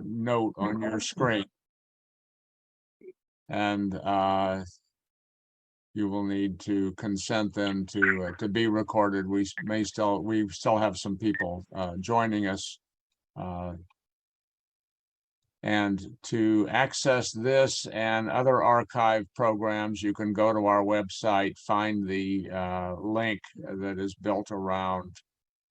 note on your screen. And you will need to consent then to be recorded. We still have some people joining us. And to access this and other archive programs, you can go to our website, find the link that is built around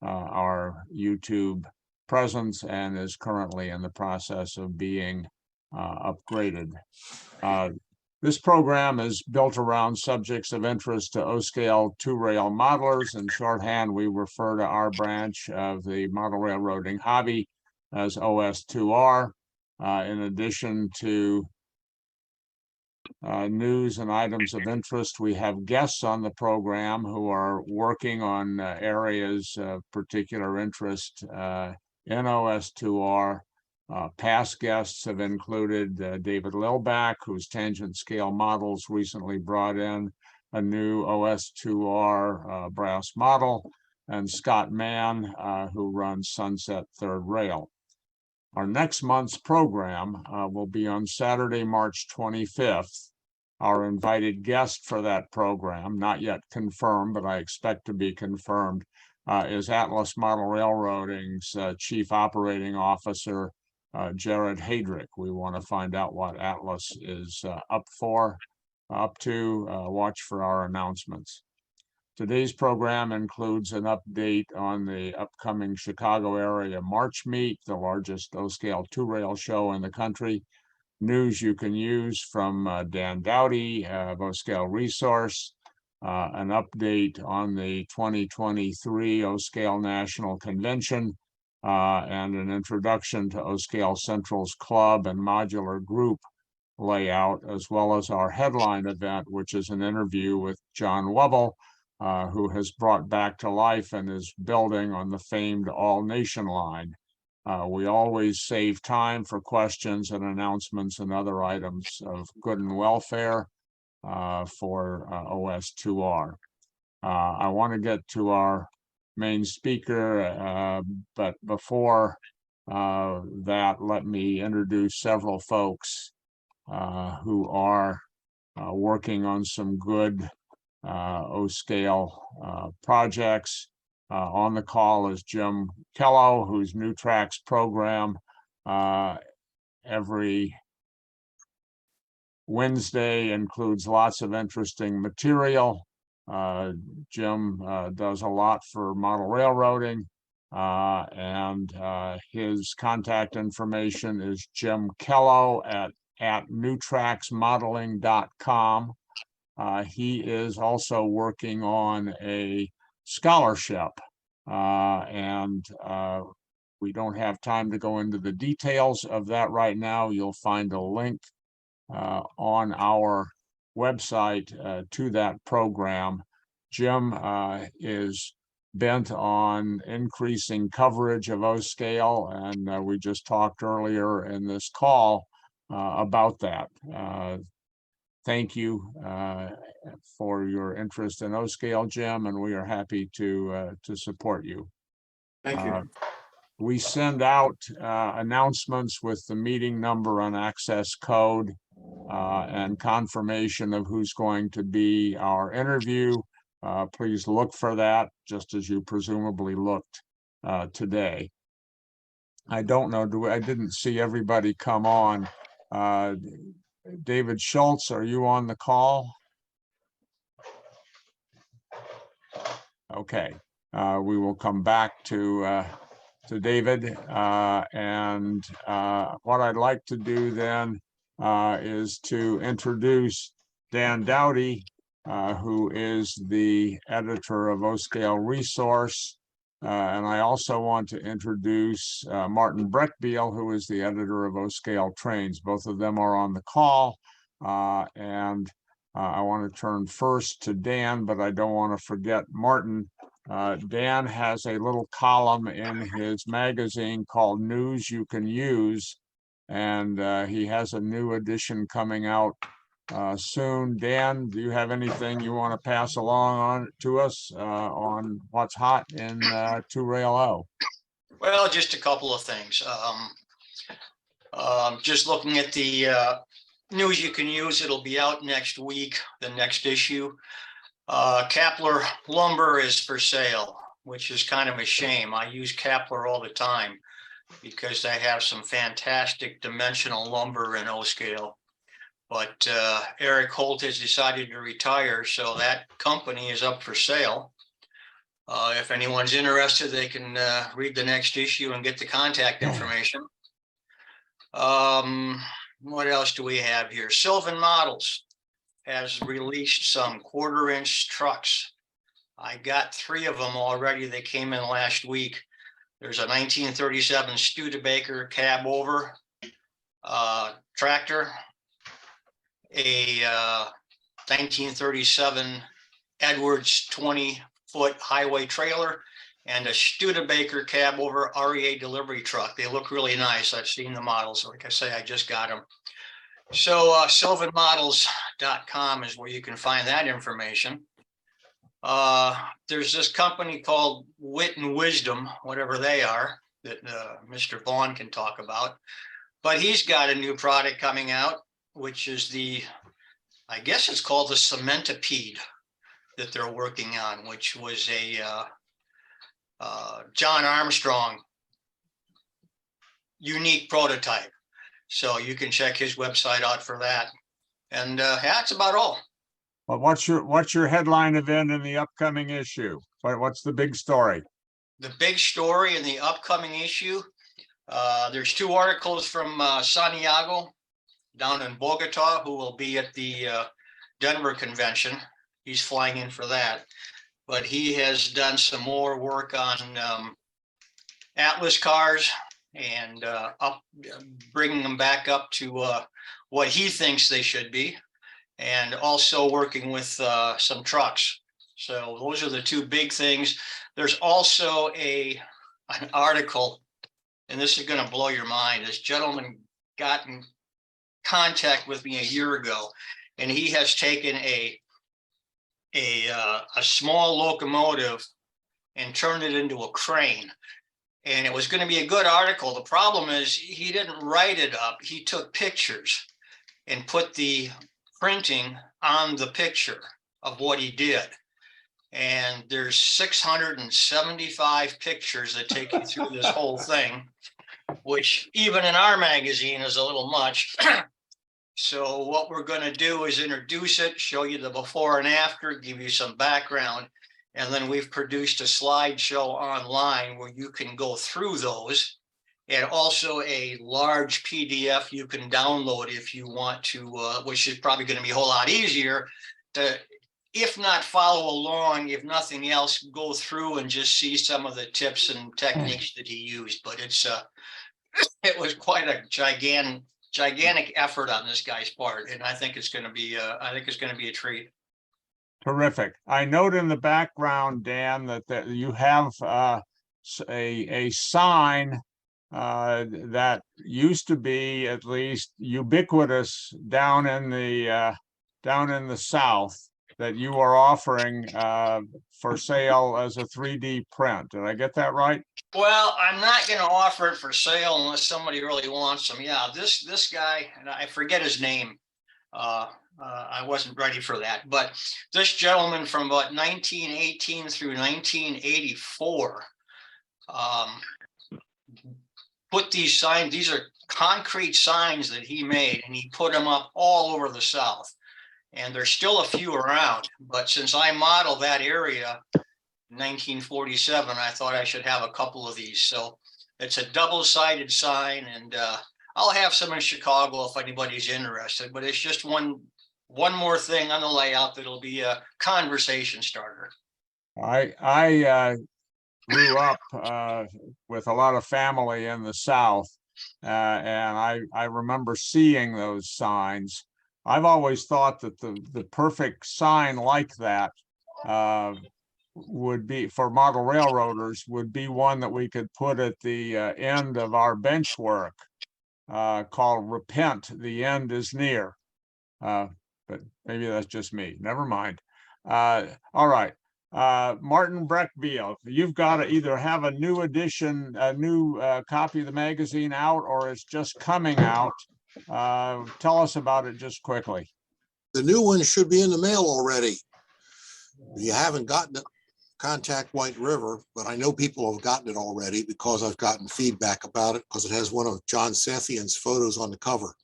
our YouTube presence and is currently in the process of being upgraded. This program is built around subjects of interest to O-scale two-rail modelers. In shorthand, we refer to our branch of the model railroading hobby as OS2R. In addition to news and items of interest, we have guests on the program who are working on areas of particular interest in OS2R. Past guests have included David Lilback, whose tangent scale models recently brought in a new OS2R brass model, and Scott Mann, who runs Sunset Third Rail. Our next month's program will be on Saturday, March 25th. Our invited guest for that program, not yet confirmed, but I expect to be confirmed, is Atlas Model Railroading's Chief Operating Officer, Jared Heydrich. We want to find out what Atlas is up to. Watch for our announcements. Today's program includes an update on the upcoming Chicago area March Meet, the largest O-scale two-rail show in the country. News you can use from Dan Dowdy of O-scale Resource, an update on the 2023 O-scale National Convention, and an introduction to O-scale Central's club and modular group layout, as well as our headline event, which is an interview with John Wubbel, who has brought back to life and is building on the famed all-nation line. We always save time for questions and announcements and other items of good and welfare for OS2R. I want to get to our main speaker, but before that, let me introduce several folks who are working on some good O-scale projects. On the call is Jim Kello, whose New Tracks program every Wednesday includes lots of interesting material. Jim does a lot for model railroading, and his contact information is Jim Kello at newtracksmodeling.com. He is also working on a scholarship, and we don't have time to go into the details of that right now. You'll find a link on our website to that program. Jim is bent on increasing coverage of O-scale, and we just talked earlier in this call about that. Thank you for your interest in O-scale, Jim, and we are happy to support you. Thank you. We send out announcements with the meeting number and access code and confirmation of who's going to be our interview. Please look for that, just as you presumably looked today. I don't know, I didn't see everybody come on. David Schultz, are you on the call? Okay, we will come back to David, and what I'd like to do then is to introduce Dan Dowdy, who is the editor of O-scale Resource, and I also want to introduce Martin Breckbiel, who is the editor of O-scale Trains. Both of them are on the call, and I want to turn first to Dan, but I don't want to forget Martin. Dan has a little column in his magazine called News You Can Use, and he has a new edition coming out soon. Dan, do you have anything you want to pass along to us on what's hot in two-rail O? Well, just a couple of things. Just looking at the news you can use, it'll be out next week, the next issue. Kapler lumber is for sale, which is kind of a shame. I use Kapler all the time because they have some fantastic dimensional lumber in O-scale. But Eric Holt has decided to retire, so that company is up for sale. If anyone's interested, they can read the next issue and get the contact information. What else do we have here? Sylvan Models has released some 1/4-inch trucks. I got 3 of them already. They came in last week. There's a 1937 Studebaker cab over tractor, a 1937 Edwards 20-foot highway trailer, and a Studebaker cab over REA delivery truck. They look really nice. I've seen the models. Like I say, I just got them. So sylvanmodels.com is where you can find that information. There's this company called Wit and Wisdom, whatever they are, that Mr. Vaughn can talk about. But he's got a new product coming out, which is I guess it's called the Cementipede that they're working on, which was a John Armstrong unique prototype. So you can check his website out for that. And that's about all. Well, what's your headline event in the upcoming issue? What's the big story? The big story in the upcoming issue, there's 2 articles from Santiago down in Bogota, who will be at the Denver convention. He's flying in for that. But he has done some more work on Atlas cars and bringing them back up to what he thinks they should be, and also working with some trucks. So those are the 2 big things. There's also an article, and this is going to blow your mind. This gentleman got in contact with me a year ago, and he has taken a small locomotive and turned it into a crane. And it was going to be a good article. The problem is he didn't write it up. He took pictures and put the printing on the picture of what he did. And there's 675 pictures that take you through this whole thing, which even in our magazine is a little much. So what we're going to do is introduce it, show you the before and after, give you some background, and then we've produced a slideshow online where you can go through those, and also a large PDF you can download if you want to, which is probably going to be a whole lot easier to, if not follow along, if nothing else, go through and just see some of the tips and techniques that he used. But it was quite a gigantic effort on this guy's part, and I think it's going to be a treat. Terrific. I note in the background, Dan, that you have a sign that used to be at least ubiquitous down in the South, that you are offering for sale as a 3D print. Did I get that right? Well, I'm not going to offer it for sale unless somebody really wants them. Yeah, this guy, and I forget his name. I wasn't ready for that, but this gentleman from about 1918 through 1984 put these signs. These are concrete signs that he made, and he put them up all over the South. And there's still a few around, but since I modeled that area in 1947, I thought I should have a couple of these. So it's a double-sided sign, and I'll have some in Chicago if anybody's interested, but it's just one more thing on the layout that'll be a conversation starter. I grew up with a lot of family in the South, and I remember seeing those signs. I've always thought that the perfect sign like that would be, for model railroaders, would be one that we could put at the end of our bench work, called "Repent, the end is near." But maybe that's just me. Never mind. All right. Martin Breckville, you've got to either have a new edition, a new copy of the magazine out, or it's just coming out. Tell us about it just quickly. The new one should be in the mail already. If you haven't gotten it, contact White River, but I know people have gotten it already because I've gotten feedback about it because it has one of John Sethian's photos on the cover.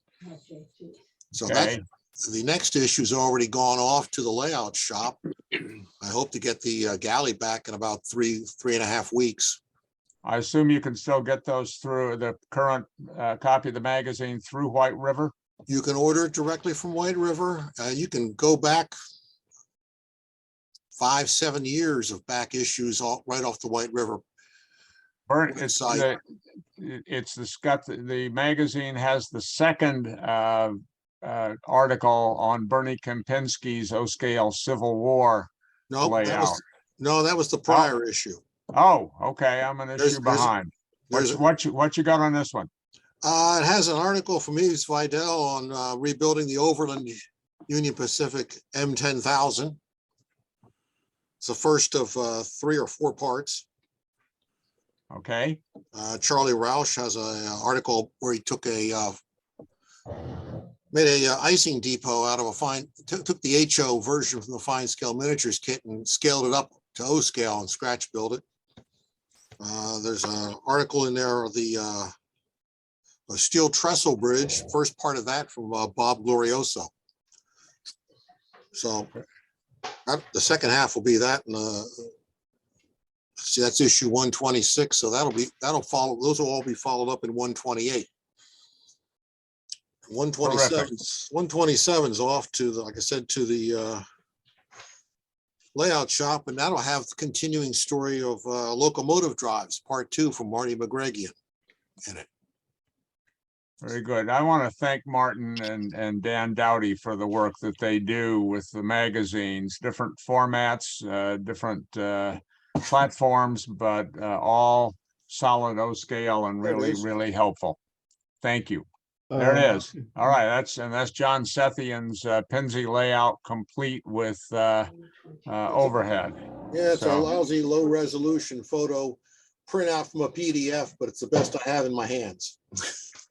So Okay. the next issue's already gone off to the layout shop. I hope to get the galley back in about three and a half weeks. I assume you can still get those through the current copy of the magazine through White River? You can order it directly from White River. You can go back 5-7 years of back issues right off the White River website. The magazine has the second article on Bernie Kempinski's O-Scale Civil War No, layout. that was the prior issue. Oh, okay. I'm an issue behind. What you got on this one? It has an article from Yves Vidal on rebuilding the Overland Union Pacific M10,000. It's the first of 3 or 4 parts. Okay. Charlie Roush has an article where he took made a icing depot out of took the HO version from the fine scale miniatures kit and scaled it up to O scale and scratch build it. There's an article in there of the steel trestle bridge, first part of that from Bob Glorioso. So the second half will be that, and see, that's issue 126. So that'll follow. Those will all be followed up in 128. 127's off to the, like I said, to the layout shop, and that'll have the continuing story of locomotive drives, part 2 from Marty McGregian in it. Very good. I want to thank Martin and Dan Dowdy for the work that they do with the magazines, different formats, different platforms, but all solid O-scale and really helpful. Thank you. There it is. All right, that's John Sethian's Penzi layout complete with overhead. Yeah, it's a So, lousy low resolution photo printout from a PDF, but it's the best I have in my hands.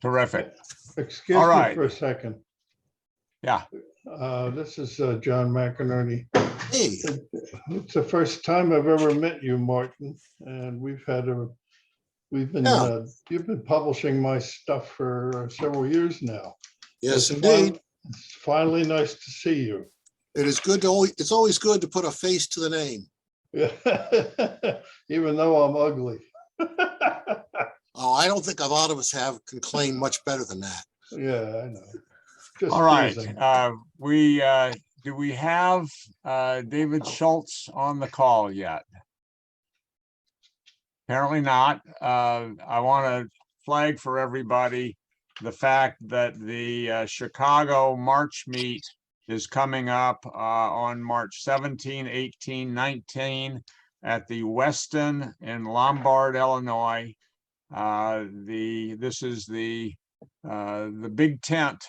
terrific. Excuse All me right. for a second. Yeah. This is John McInerney. Hey, It's the first time I've ever met you, Martin, and you've been publishing my stuff for several years now. yes, It's indeed. It's finally nice to see you. It's always good to put a face to the name. Even though I'm ugly. Oh, I don't think a lot of us can claim much better than that. Yeah, I know. Just All right. teasing. Do we have David Schultz on the call yet? Apparently not. I want to flag for everybody the fact that the Chicago March meet is coming up on March 17, 18, 19 at the Westin in Lombard, Illinois. This is the big tent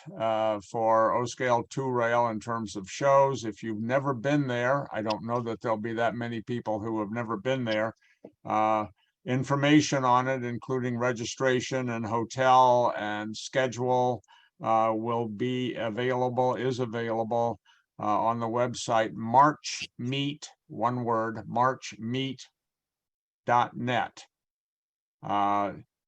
for O-Scale 2 Rail in terms of shows. If you've never been there, I don't know that there'll be that many people who have never been there. Information on it, including registration and hotel and schedule, is available on the website marchmeet, one word, marchmeet.net.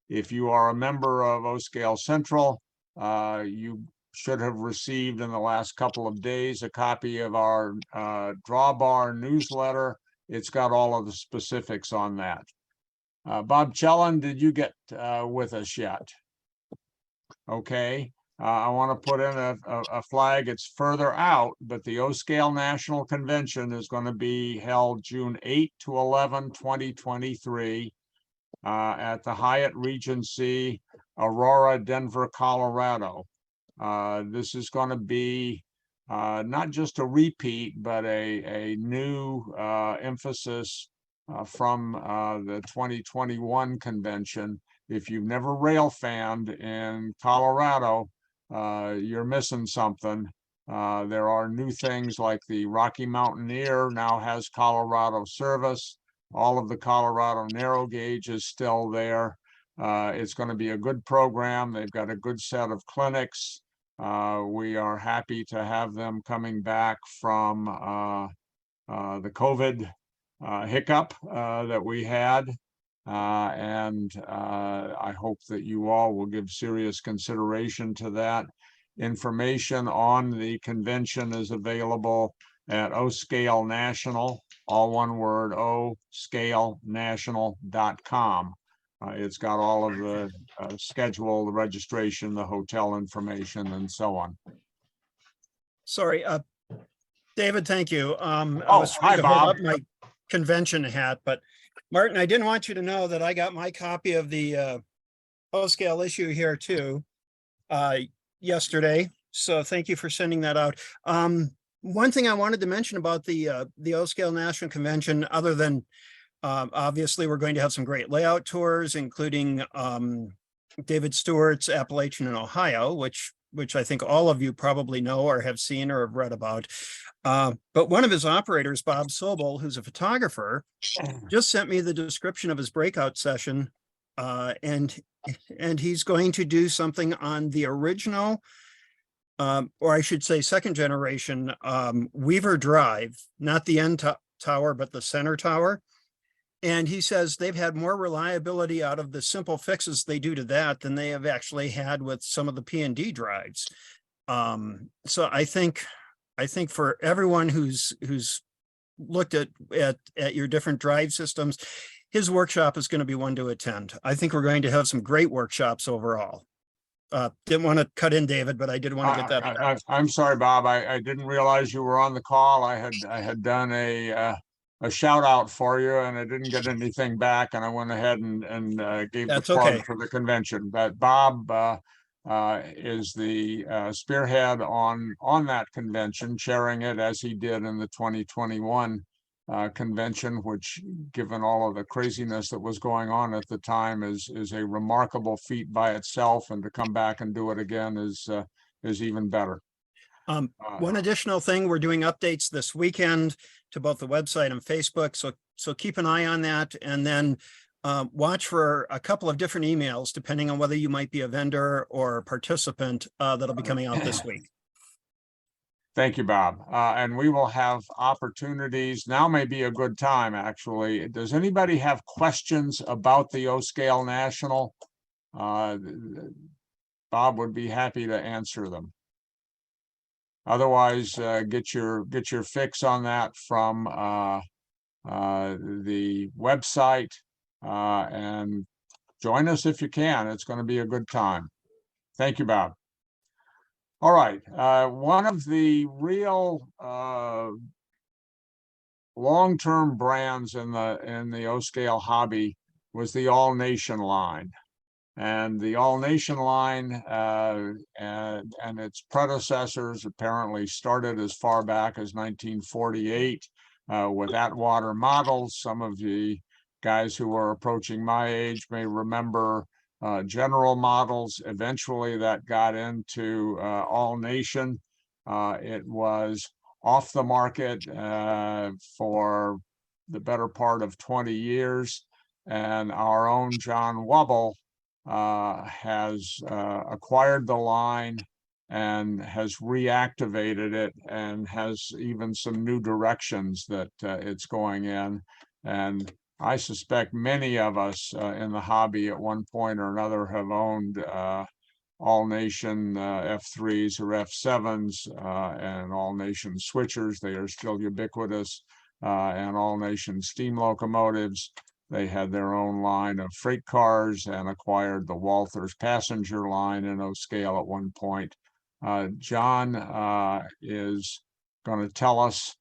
If you are a member of O-Scale Central, you should have received in the last couple of days a copy of our Drawbar newsletter. It's got all of the specifics on that. Bob Chellan, did you get with us yet? Okay. I want to put in a flag. It's further out, but the O-Scale National Convention is going to be held June 8 to 11, 2023 at the Hyatt Regency, Aurora, Denver, Colorado. This is going to be not just a repeat, but a new emphasis from the 2021 convention. If you've never rail fanned in Colorado, you're missing something. There are new things like the Rocky Mountaineer now has Colorado service. All of the Colorado narrow gauge is still there. It's going to be a good program. They've got a good set of clinics. We are happy to have them coming back from the COVID hiccup that we had. And I hope that you all will give serious consideration to that. Information on the convention is available at O-Scale National, all one word, oscalenational.com. It's got all of the schedule, the registration, the hotel information, and so on. Sorry, David, thank you. I Oh, was trying hi, to hold Bob. up my convention hat, but Martin, I didn't want you to know that I got my copy of the O-Scale issue here too yesterday. So thank you for sending that out. One thing I wanted to mention about the O-Scale National Convention, other than obviously we're going to have some great layout tours, including David Stewart's Appalachian in Ohio, which I think all of you probably know or have seen or have read about. But one of his operators, Bob Sobel, who's a photographer, just sent me the description of his breakout session. And he's going to do something on the original, or I should say second generation, Weaver Drive, not the end tower, but the center tower. And he says they've had more reliability out of the simple fixes they do to that than they have actually had with some of the P&D drives. So I think for everyone who's looked at your different drive systems, his workshop is going to be one to attend. I think we're going to have some great workshops overall. Didn't want to cut in, David, but I did want to get that. I'm sorry, Bob. I didn't realize you were on the call. I had done a shout out for you, and I didn't get anything back, and I went ahead and gave That's the plug okay. for the convention. But Bob is the spearhead on that convention, chairing it as he did in the 2021 convention, which, given all of the craziness that was going on at the time, is a remarkable feat by itself, and to come back and do it again is even better. One additional thing, we're doing updates this weekend to both the website and Facebook, so keep an eye on that, and then watch for a couple of different emails depending on whether you might be a vendor or a participant that'll be coming out this week. Thank you, Bob. And we will have opportunities. Now may be a good time, actually. Does anybody have questions about the O-Scale National? Bob would be happy to answer them. Otherwise, get your fix on that from the website, and join us if you can. It's going to be a good time. Thank you, Bob. All right, one of the real long-term brands in the O-Scale hobby was the All Nation line. And the All Nation line and its predecessors apparently started as far back as 1948 with Atwater models. Some of the guys who are approaching my age may remember General models. Eventually that got into All Nation. It was off the market for the better part of 20 years. And our own John Wubbel has acquired the line and has reactivated it, and has even some new directions that it's going in. And I suspect many of us in the hobby at one point or another have owned All Nation F3s or F7s and All Nation switchers. They are still ubiquitous, and All Nation steam locomotives. They had their own line of freight cars and acquired the Walthers passenger line in O-Scale at one point. John is going to tell us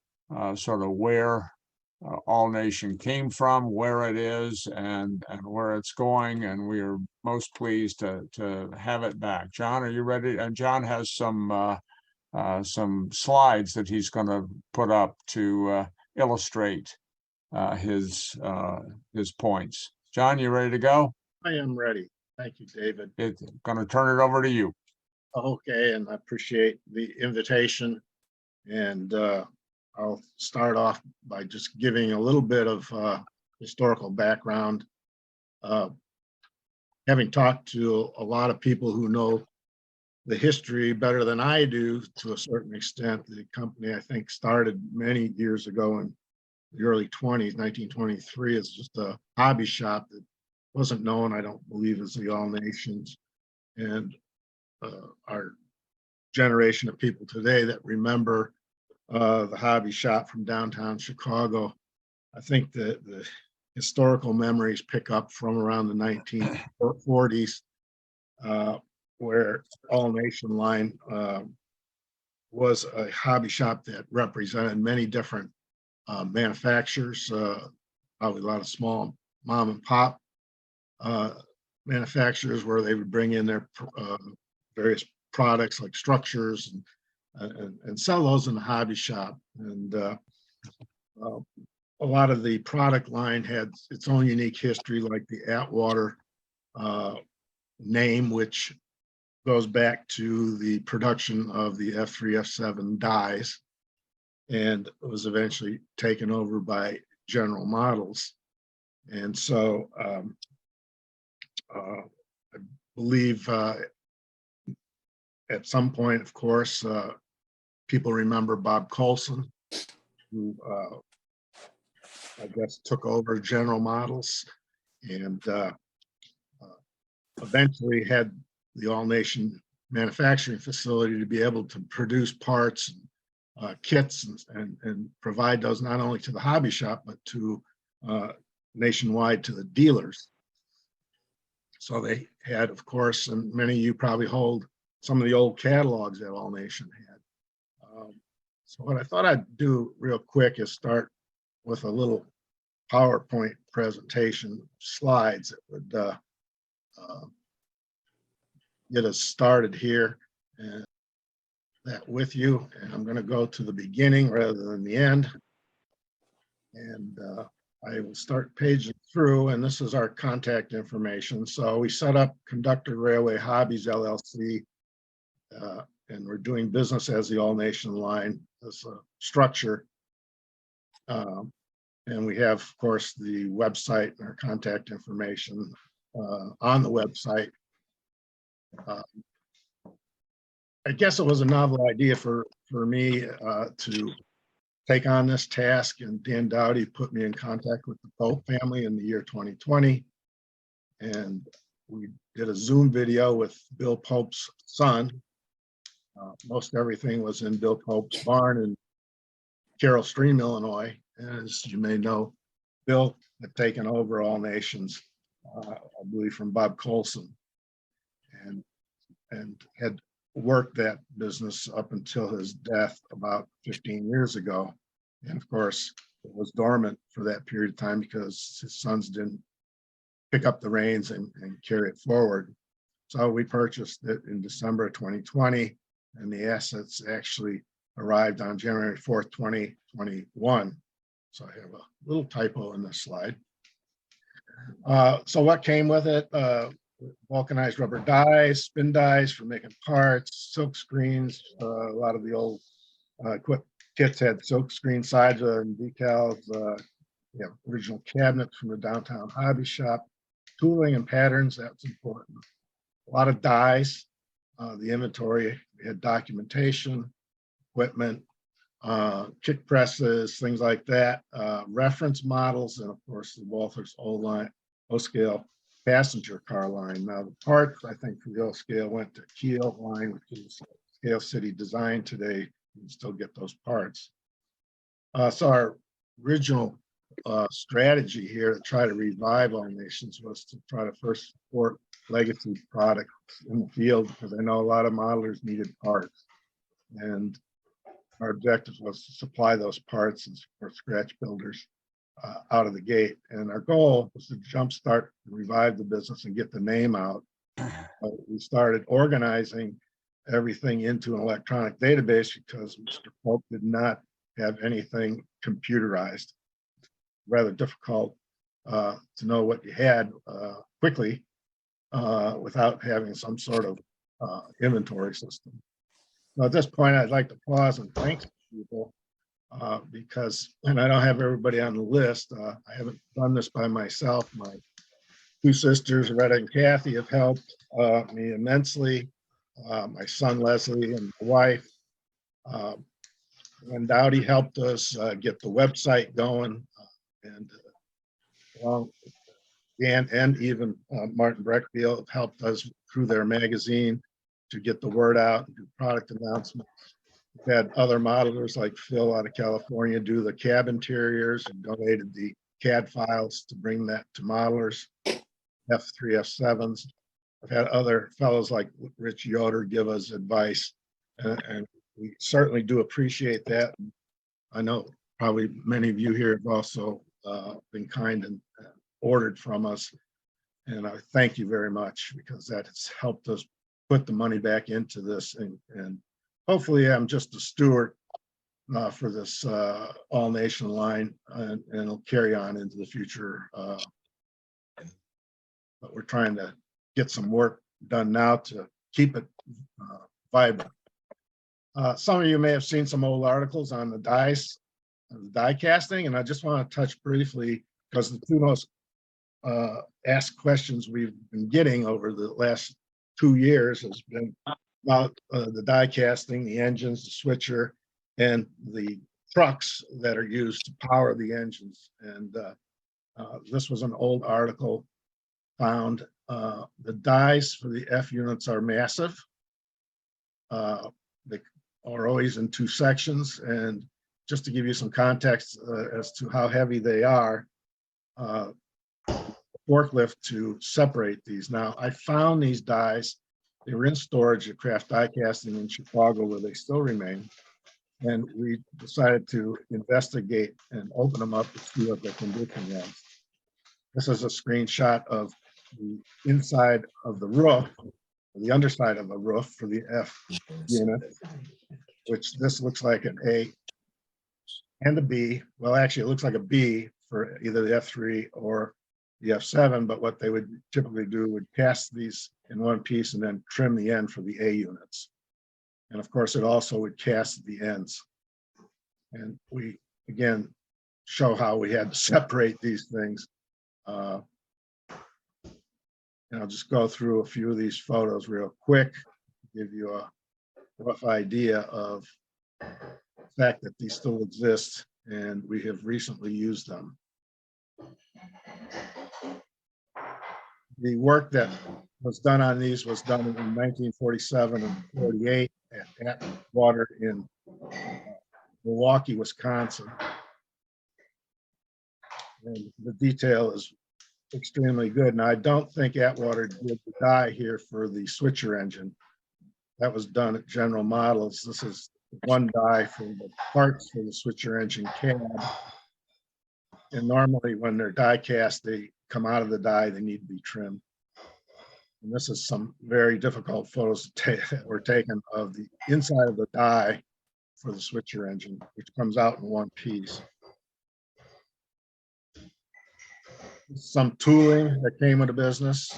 sort of where All Nation came from, where it is, and where it's going, and we are most pleased to have it back. John, are you ready? And John has some slides that he's going to put up to illustrate his points. John, you ready to go? I am ready. Thank you, David. It's going to turn it over to you. Okay, and I appreciate the invitation. And I'll start off by just giving a little bit of historical background. Uh, Having talked to a lot of people who know the history better than I do to a certain extent, the company I think started many years ago in the early 20s, 1923, as just a hobby shop that wasn't known, I don't believe, as the All Nations. And our generation of people today that remember the hobby shop from downtown Chicago, I think that the historical memories pick up from around the 1940s, where All Nation Line was a hobby shop that represented many different manufacturers, probably a lot of small mom and pop manufacturers where they would bring in their various products like structures and sell those in the hobby shop. And a lot of the product line had its own unique history, like the Atwater name, which goes back to the production of the F3, F7 dies, and it was eventually taken over by General Models. And so I believe at some point, of course, people remember Bob Coulson, who I guess took over General Models and eventually had the All Nation manufacturing facility to be able to produce parts, kits, and provide those not only to the hobby shop, but to nationwide to the dealers. So they had, of course, and many of you probably hold some of the old catalogs that All Nation had. So what I thought I'd do real quick is start with a little PowerPoint presentation slides that would get us started here, and that with you. And I'm going to go to the beginning rather than the end. And I will start paging through, and this is our contact information. So we set up Conductor Railway Hobbies LLC, and we're doing business as the All Nation Line as a structure. And we have, of course, the website and our contact information on the website. I guess it was a novel idea for me to take on this task, and Dan Dowdy put me in contact with the Pope family in the year 2020. And we did a Zoom video with Bill Pope's son. Most everything was in Bill Pope's barn in Carroll Stream, Illinois. As you may know, Bill had taken over All Nations, I believe, from Bob Coulson, and had worked that business up until his death about 15 years ago. And of course, it was dormant for that period of time because his sons didn't pick up the reins and carry it forward. So we purchased it in December of 2020, and the assets actually arrived on January 4th, 2021. So I have a little typo in this slide. So what came with it? Vulcanized rubber dies, spin dies for making parts, silk screens. A lot of the old kits had silk screen sides and decals. Original cabinets from the downtown hobby shop. Tooling and patterns, that's important. A lot of dies. The inventory, we had documentation, equipment, kick presses, things like that, reference models, and of course the Walther's O-scale passenger car line. Now the parts, I think, for the O-scale went to Kiel line, which is Scale City Design today. You can still get those parts. So our original strategy here to try to revive All Nations was to try to first support legacy products in the field, because I know a lot of modelers needed parts. And our objective was to supply those parts and support scratch builders out of the gate. And our goal was to jumpstart and revive the business and get the name out. We started organizing everything into an electronic database because Mr. Pope did not have anything computerized. Rather difficult to know what you had quickly without having some sort of inventory system. Now, at this point, I'd like to pause and thank people because, and I don't have everybody on the list. I haven't done this by myself. My two sisters, Retta and Kathy, have helped me immensely. My son Leslie and my wife. And Dowdy helped us get the website going, and well, Dan and even Martin Breckfield have helped us through their magazine to get the word out and do product announcements. We've had other modelers like Phil out of California do the cab interiors and donated the CAD files to bring that to modelers, F3, F7s. I've had other fellows like Rich Yoder give us advice, and we certainly do appreciate that. I know probably many of you here have also been kind and ordered from us. And I thank you very much because that has helped us put the money back into this. And hopefully I'm just a steward for this all nation line, and it'll carry on into the future. But we're trying to get some work done now to keep it vibrant. Some of you may have seen some old articles on the dies, die casting, and I just want to touch briefly because the two most asked questions we've been getting over the last 2 years has been about the die casting, the engines, the switcher, and the trucks that are used to power the engines. And this was an old article found. The dies for the F units are massive. They are always in 2 sections. And just to give you some context as to how heavy they are, forklift to separate these. Now, I found these dies. They were in storage at Craft Die Casting in Chicago, where they still remain. And we decided to investigate and open them up to see what their condition was. This is a screenshot of the inside of the roof, the underside of the roof for the F unit, which this looks like an A and a B. Well, actually, it looks like a B for either the F3 or the F7, but what they would typically do would cast these in one piece and then trim the end for the A units. And of course, it also would cast the ends. And we, again, show how we had to separate these things. And I'll just go through a few of these photos real quick, give you a rough idea of the fact that these still exist and we have recently used them. The work that was done on these was done in 1947 and 48 at Atwater in Milwaukee, Wisconsin. And the detail is extremely good. And I don't think Atwater did the die here for the switcher engine. That was done at General Models. This is one die for the parts for the switcher engine cab. And normally when they're die cast, they come out of the die, they need to be trimmed. And this is some very difficult photos that were taken of the inside of the die for the switcher engine, which comes out in one piece. Some tooling that came with the business.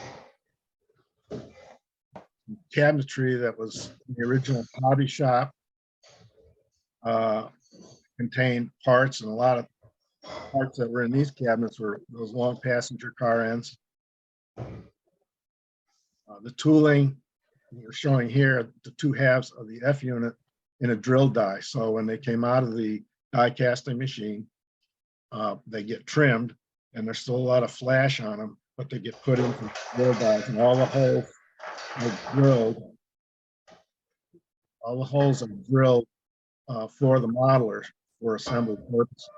Cabinetry that was in the original hobby shop. Contained parts, and a lot of parts that were in these cabinets were those long passenger car ends. The tooling we're showing here, the 2 halves of the F unit in a drill die. So when they came out of the die casting machine, they get trimmed, and there's still a lot of flash on them, but they get put into drill dies, and all the holes are drilled. All the holes are drilled for the modeler for assembly purposes.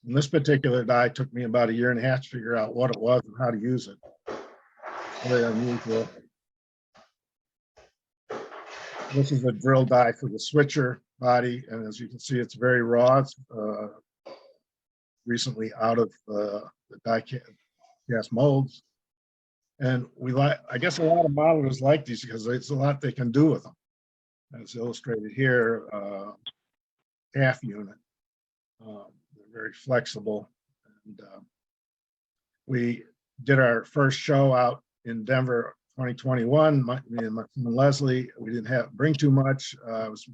And this particular die took me about 1.5 years to figure out what it was and how to use it. Very unusual. This is a drill die for the switcher body, and as you can see, it's very raw. It's recently out of the die cast molds. And I guess a lot of modelers like these because it's a lot they can do with them. As illustrated here, half unit. They're very flexible. And we did our first show out in Denver 2021, me and my friend Leslie, we didn't bring too much. I was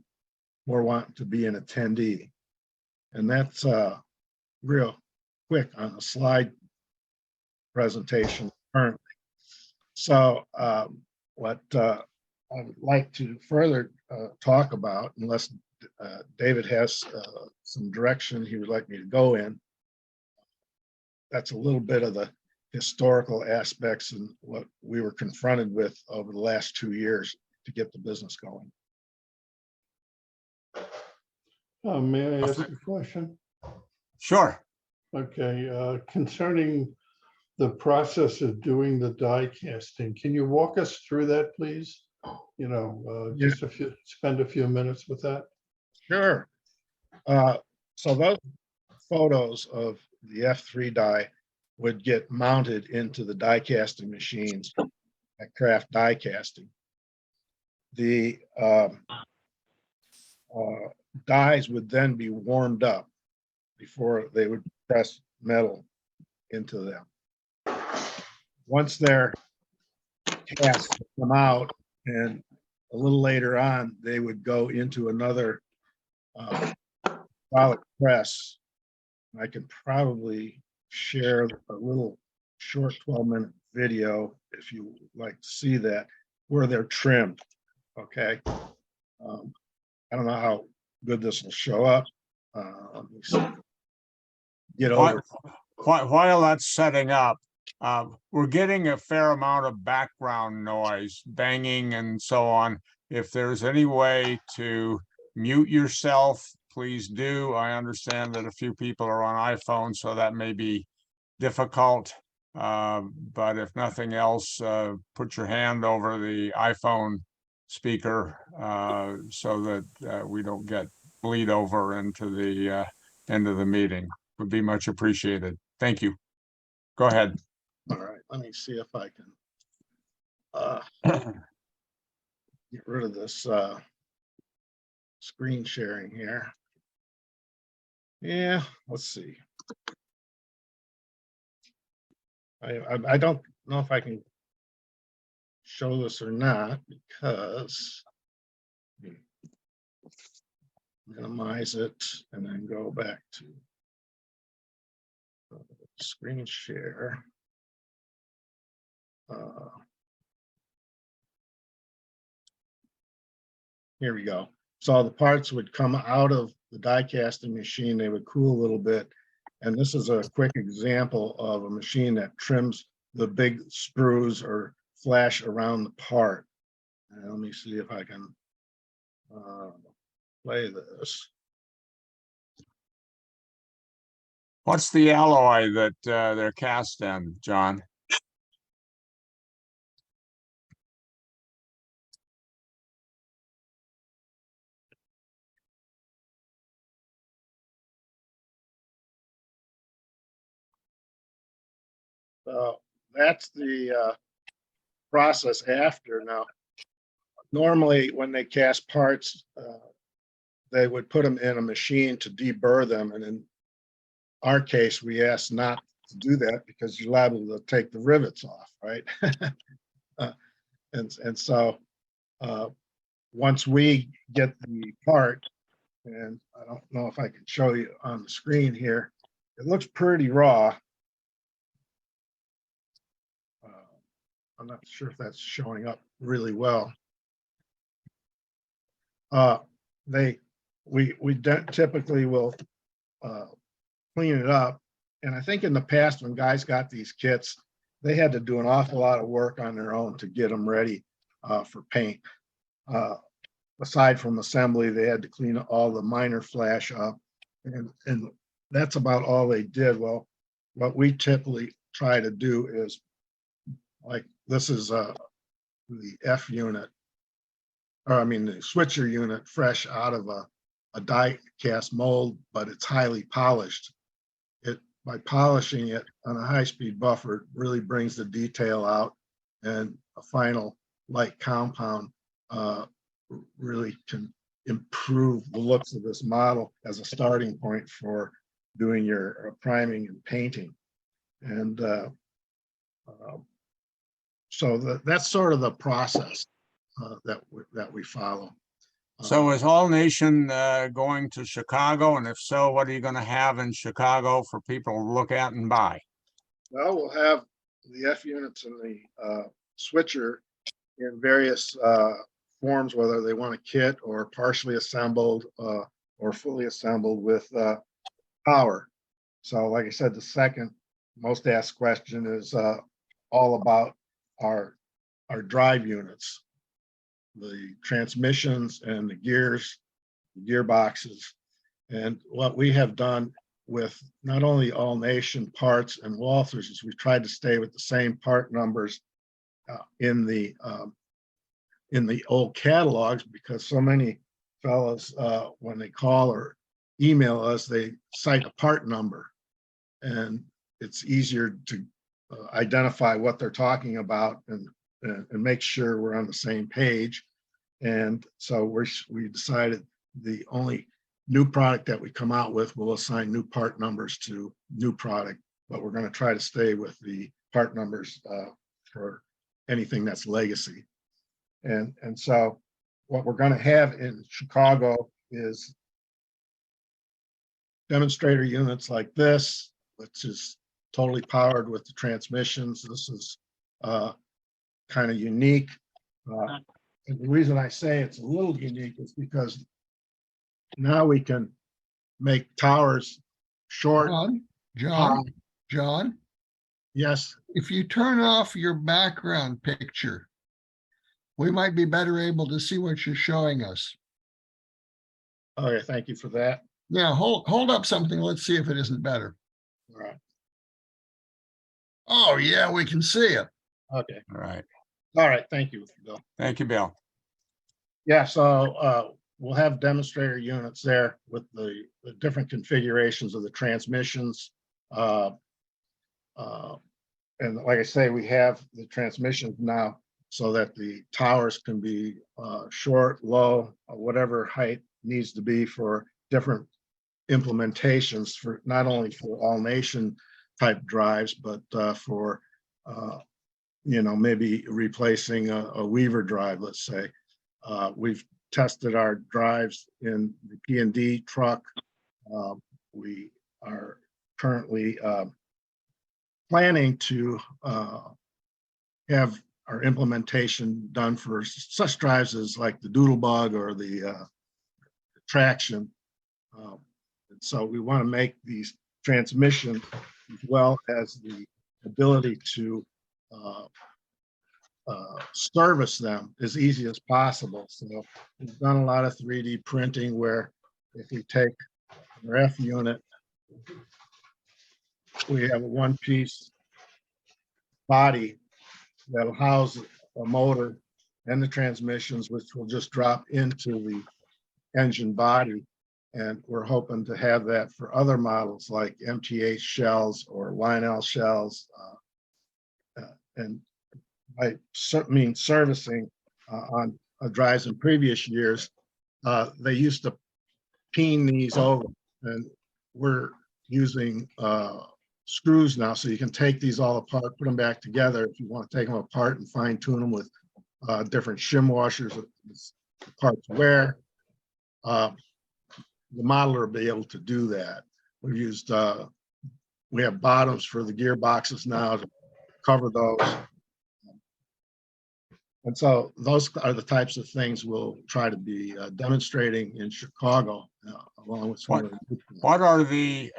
more wanting to be an attendee. And that's real quick on a slide presentation currently. So what I would like to further talk about, unless David has some direction he would like me to go in, that's a little bit of the historical aspects and what we were confronted with over the last 2 years to get the business going. May I ask a question? Sure. Okay, concerning the process of doing the die casting, can you walk us through that, please? You know, just spend a few minutes with that. Sure. So those photos of the F3 die would get mounted into the die casting machines at Craft Die Casting. The dies would then be warmed up before they would press metal into them. Once they're cast, come out, and a little later on, they would go into another solid press. I could probably share a little short 12-minute video if you would like to see that, where they're trimmed. Okay. I don't know how good this will show up. Let me see. Get over. While that's setting up, we're getting a fair amount of background noise, banging and so on. If there's any way to mute yourself, please do. I understand that a few people are on iPhones, so that may be difficult. But if nothing else, put your hand over the iPhone speaker so that we don't get bleed over into the end of the meeting. Would be much appreciated. Thank you. Go ahead. All right, let me see if I can get rid of this screen sharing here. Yeah, let's see. I don't know if I can show this or not because minimize it and then go back to screen share. Here we go. So the parts would come out of the die casting machine, they would cool a little bit. And this is a quick example of a machine that trims the big sprues or flash around the part. And let me see if I can play this. What's the alloy that they're cast in, John? So that's the process after. Now, normally when they cast parts, they would put them in a machine to deburr them. And in our case, we asked not to do that because you're liable to take the rivets off, right? And so once we get the part, and I don't know if I can show you on the screen here, it looks pretty raw. I'm not sure if that's showing up really well. We typically will clean it up. And I think in the past, when guys got these kits, they had to do an awful lot of work on their own to get them ready for paint. Aside from assembly, they had to clean all the minor flash up, and that's about all they did. Well, what we typically try to do is, like, this is the F unit, or I mean the switcher unit, fresh out of a die cast mold, but it's highly polished. By polishing it on a high-speed buffer, it really brings the detail out, and a final light compound really can improve the looks of this model as a starting point for doing your priming and painting. And So that's sort of the process that we follow. So is All Nation going to Chicago? And if so, what are you going to have in Chicago for people to look at and buy? Well, we'll have the F units and the switcher in various forms, whether they want a kit or partially assembled or fully assembled with power. So like I said, the second most asked question is all about our drive units, the transmissions and the gears, the gearboxes. And what we have done with not only All Nation parts and Walthers is we've tried to stay with the same part numbers in the old catalogs, because so many fellows, when they call or email us, they cite a part number, and it's easier to identify what they're talking about and make sure we're on the same page. And so we decided the only new product that we come out with will assign new part numbers to new product, but we're going to try to stay with the part numbers for anything that's legacy. And so what we're going to have in Chicago is demonstrator units like this, which is totally powered with the transmissions. This is kind of unique. And the reason I say it's a little unique is because now we can make towers short. John, Yes. if you turn off your background picture, we might be better able to see what you're showing us. Okay, thank you for that. Yeah, hold up something. Let's see if it isn't better. All right. Oh, yeah, we can see it. Okay. All right. All right. Thank you, Bill. Thank you, Bill. Yeah, so we'll have demonstrator units there with the different configurations of the transmissions. And like I say, we have the transmissions now so that the towers can be short, low, whatever height needs to be for different implementations, for not only for All Nation type drives, but for maybe replacing a Weaver drive, let's say. We've tested our drives in the P&D truck. We are currently planning to have our implementation done for such drives as like the Doodlebug or the Traction. And so we want to make these transmissions as well as the ability to service them as easy as possible. So we've done a lot of 3D printing where if we take our F unit, we have a one-piece body that'll house a motor and the transmissions, which will just drop into the engine body. And we're hoping to have that for other models like MTH shells or Lionel shells. And I mean servicing on drives in previous years, they used to peen these over, and we're using screws now, so you can take these all apart, put them back together if you want to take them apart and fine tune them with different shim washers as parts wear. The modeler will be able to do that. We've used we have bottoms for the gearboxes now to cover those. And so those are the types of things we'll try to be demonstrating in Chicago, along with some of the. What are the,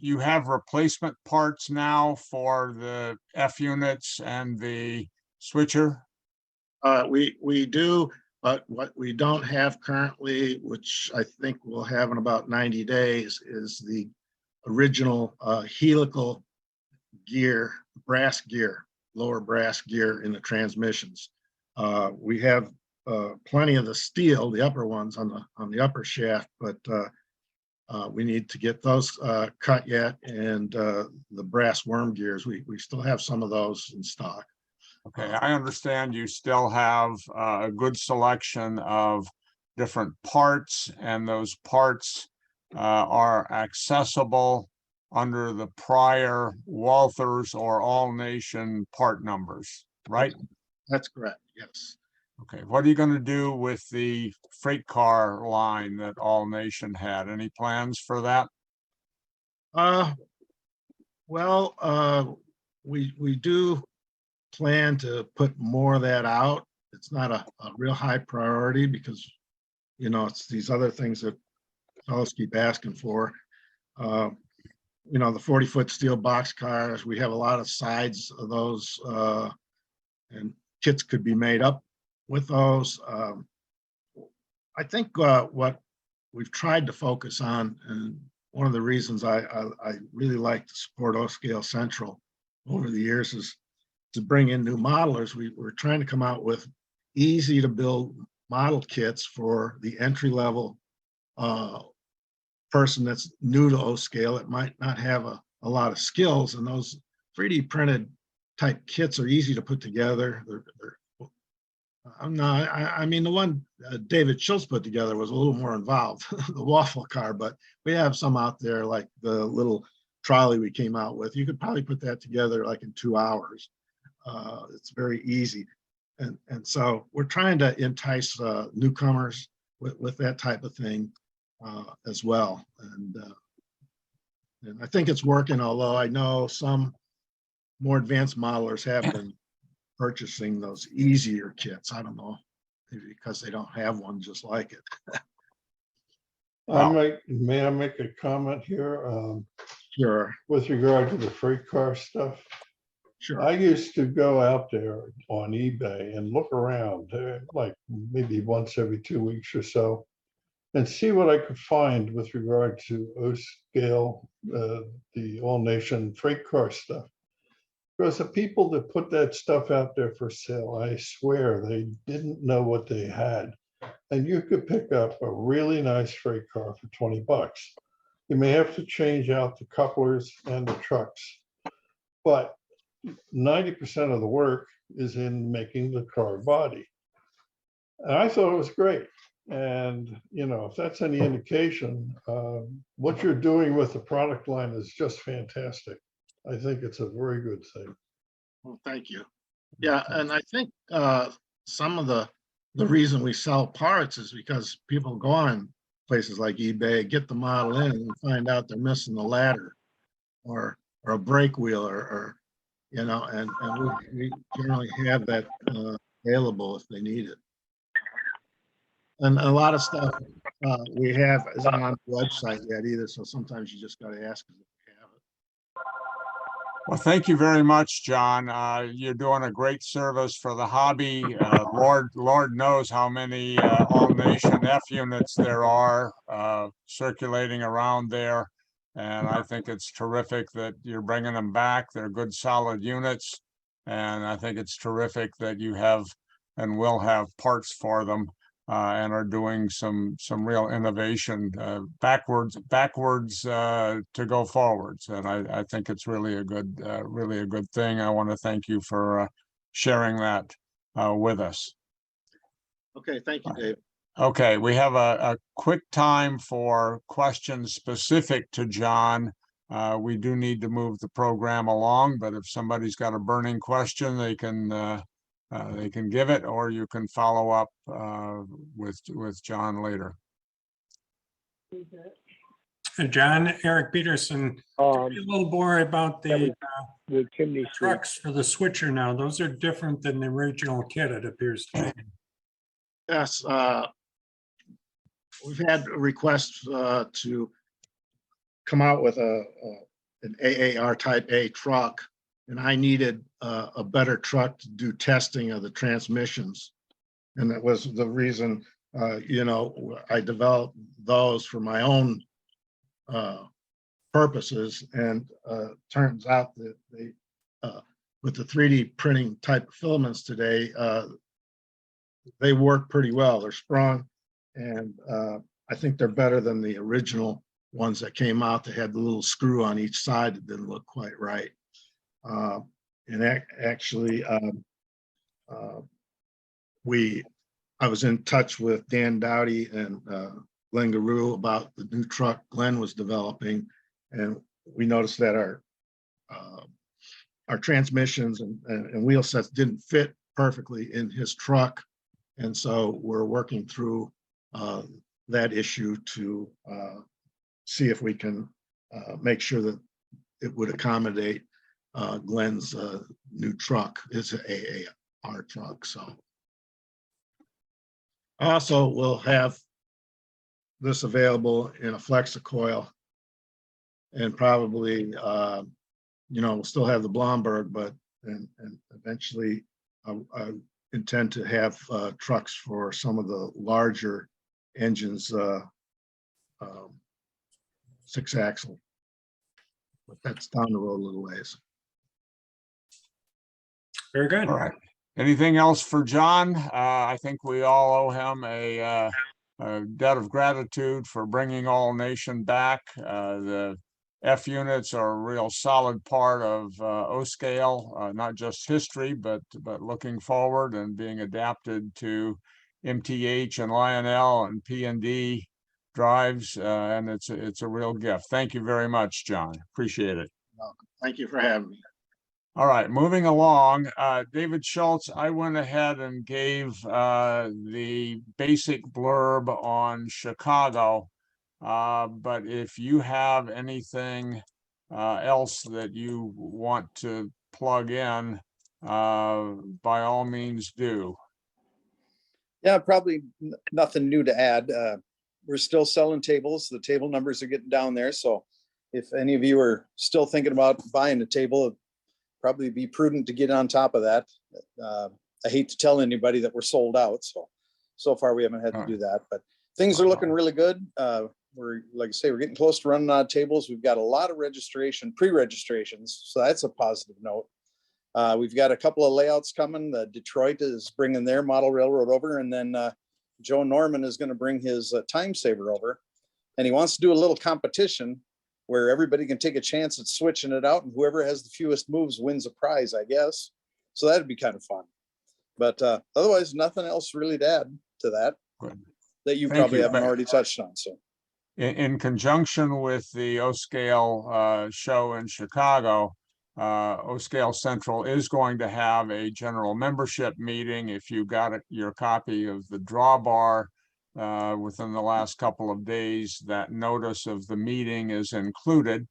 you have replacement parts now for the F units and the switcher? We do, but what we don't have currently, which I think we'll have in about 90 days, is the original helical gear, brass gear, lower brass gear in the transmissions. We have plenty of the steel, the upper ones on the upper shaft, but we need to get those cut yet. And the brass worm gears, we still have some of those in stock. Okay, I understand you still have a good selection of different parts, and those parts are accessible under the prior Walthers or All Nation part numbers, right? That's correct, yes. Okay, what are you going to do with the freight car line that All Nation had? Any plans for that? Uh, well, we do plan to put more of that out. It's not a real high priority because, you know, it's these other things that fellows keep asking for. You know, the 40-foot steel box cars, we have a lot of sides of those, and kits could be made up with those. I think what we've tried to focus on, and one of the reasons I really like to support O-Scale Central over the years is to bring in new modelers. We're trying to come out with easy to build model kits for the entry level person that's new to O-Scale that might not have a lot of skills, and those 3D printed type kits are easy to put together. I mean, the one David Schultz put together was a little more involved, the waffle car, but we have some out there like the little trolley we came out with. You could probably put that together like in 2 hours. It's very easy. And so we're trying to entice newcomers with that type of thing as well. And I think it's working, although I know some more advanced modelers have been purchasing those easier kits. I don't know, maybe because they don't have one just like it. May I make a comment here? Sure, With regard to the freight car stuff? sure. I used to go out there on eBay and look around, like maybe once every 2 weeks or so, and see what I could find with regard to O-Scale, the All Nation freight car stuff. Because the people that put that stuff out there for sale, I swear they didn't know what they had. And you could pick up a really nice freight car for 20 bucks. You may have to change out the couplers and the trucks, but 90% of the work is in making the car body. And I thought it was great. And, you know, if that's any indication, what you're doing with the product line is just fantastic. I think it's a very good thing. Well, thank you. Yeah, and I think some of the reason we sell parts is because people go on places like eBay, get the model in and find out they're missing the ladder or a brake wheel or you know, and we generally have that available if they need it. And a lot of stuff we have isn't on the website yet either, so sometimes you just got to ask if we have it. Well, thank you very much, John. You're doing a great service for the hobby. Lord knows how many All Nation F units there are circulating around there. And I think it's terrific that you're bringing them back. They're good, solid units. And I think it's terrific that you have and will have parts for them and are doing some real innovation backwards to go forwards. And I think it's really a good thing. I want to thank you for sharing that with us. Okay, thank you, Dave. Okay, we have a quick time for questions specific to John. We do need to move the program along, but if somebody's got a burning question, they can give it, or you can follow up with John later. John, Eric Peterson, a little more about the chimney trucks for the switcher now. Those are different than the original kit, it appears to me. Yes, we've had requests to come out with an AAR Type A truck, and I needed a better truck to do testing of the transmissions. And that was the reason, you know, I developed those for my own purposes. And turns out that they, with the 3D printing type of filaments today, they work pretty well. They're strong. And I think they're better than the original ones that came out that had the little screw on each side that didn't look quite right. And actually, I was in touch with Dan Dowdy and Glenn Garou about the new truck Glenn was developing, and we noticed that our transmissions and wheel sets didn't fit perfectly in his truck. And so we're working through that issue to see if we can make sure that it would accommodate Glenn's new truck. It's an AAR truck, so. Also, we'll have this available in a Flexicoil, and probably, we'll still have the Blomberg, but and eventually I intend to have trucks for some of the larger engines, 6-axle. But that's down the road a little ways. Very good. All right. Anything else for John? I think we all owe him a debt of gratitude for bringing All Nation back. The F units are a real solid part of O-scale, not just history, but looking forward and being adapted to MTH and Lionel and P&D drives, and it's a real gift. Thank you very much, John. Appreciate it. Thank you for having me. All right, moving along, David Schultz, I went ahead and gave the basic blurb on Chicago. But if you have anything else that you want to plug in, by all means do. Yeah, probably nothing new to add. We're still selling tables. The table numbers are getting down there. So if any of you are still thinking about buying a table, it'd probably be prudent to get on top of that. I hate to tell anybody that we're sold out. So far we haven't had to do that, but things are looking really good. We're, like I say, we're getting close to running out of tables. We've got a lot of pre-registrations. So that's a positive note. We've got a couple of layouts coming. Detroit is bringing their model railroad over, and then Joe Norman is going to bring his time saver over, and he wants to do a little competition where everybody can take a chance at switching it out, and whoever has the fewest moves wins a prize, I guess. So that'd be kind of fun. But otherwise, nothing else really to add to that. Good. That you Thank probably you. haven't already touched on. So In conjunction with the O-scale show in Chicago, O-scale Central is going to have a general membership meeting. If you got your copy of the drawbar within the last couple of days, that notice of the meeting is included.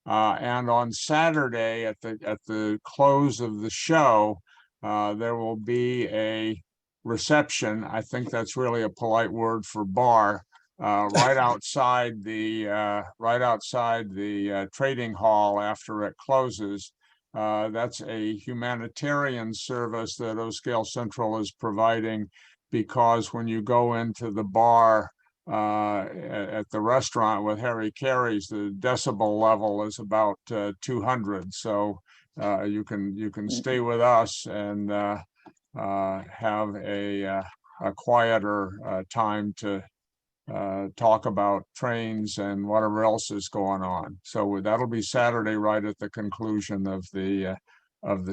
And on Saturday at the close of the show, there will be a reception. I think that's really a polite word for bar. Right outside the trading hall after it closes. That's a humanitarian service that O-scale Central is providing, because when you go into the bar at the restaurant with Harry Carey's, the decibel level is about 200. So you can stay with us and have a quieter time to talk about trains and whatever else is going on. So that'll be Saturday right at the conclusion of the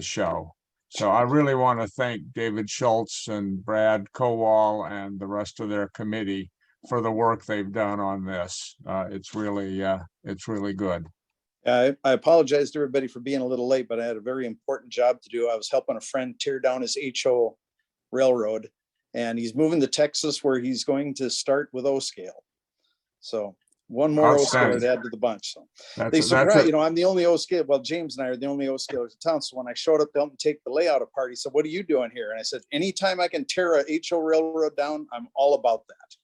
show. So I really want to thank David Schultz and Brad Kowal and the rest of their committee for the work they've done on this. It's really good. I apologize to everybody for being a little late, but I had a very important job to do. I was helping a friend tear down his HO railroad, and he's moving to Texas, where he's going to start with O-scale. So one more O-scale to add to the bunch. So they surprised, I'm the only O-scale. Well, James and I are the only O-scalers in town. So when I showed up to help him take the layout apart, he said, "What are you doing here?" And I said, "Anytime I can tear a HO railroad down, I'm all about that."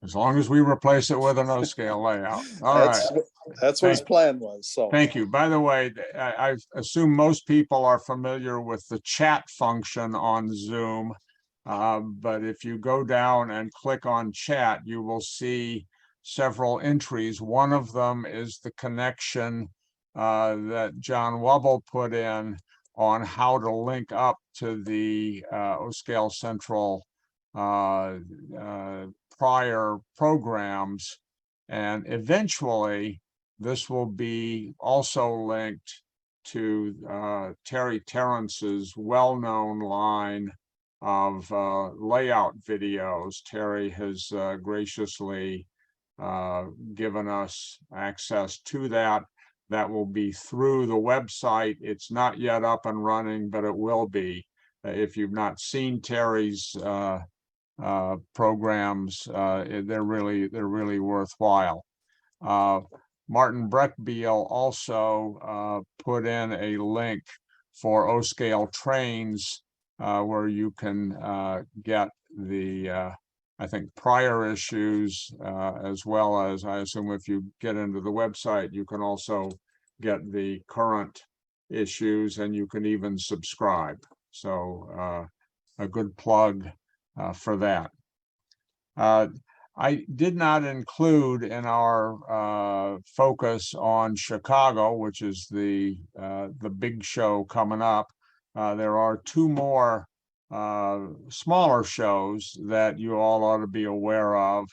As long as we replace it with an O-scale layout. All right. That's what his plan was. So thank you. By the way, I assume most people are familiar with the chat function on Zoom. But if you go down and click on chat, you will see several entries. One of them is the connection that John Wubbel put in on how to link up to the O-scale Central prior programs. And eventually, this will be also linked to Terry Terrence's well-known line of layout videos. Terry has graciously given us access to that. That will be through the website. It's not yet up and running, but it will be. if you've not seen Terry's programs, they're really worthwhile. Martin Breckbiel also put in a link for O-scale trains where you can get the I think prior issues, as well as, I assume if you get into the website, you can also get the current issues, and you can even subscribe. So a good plug for that. I did not include in our focus on Chicago, which is the big show coming up. There are two more smaller shows that you all ought to be aware of,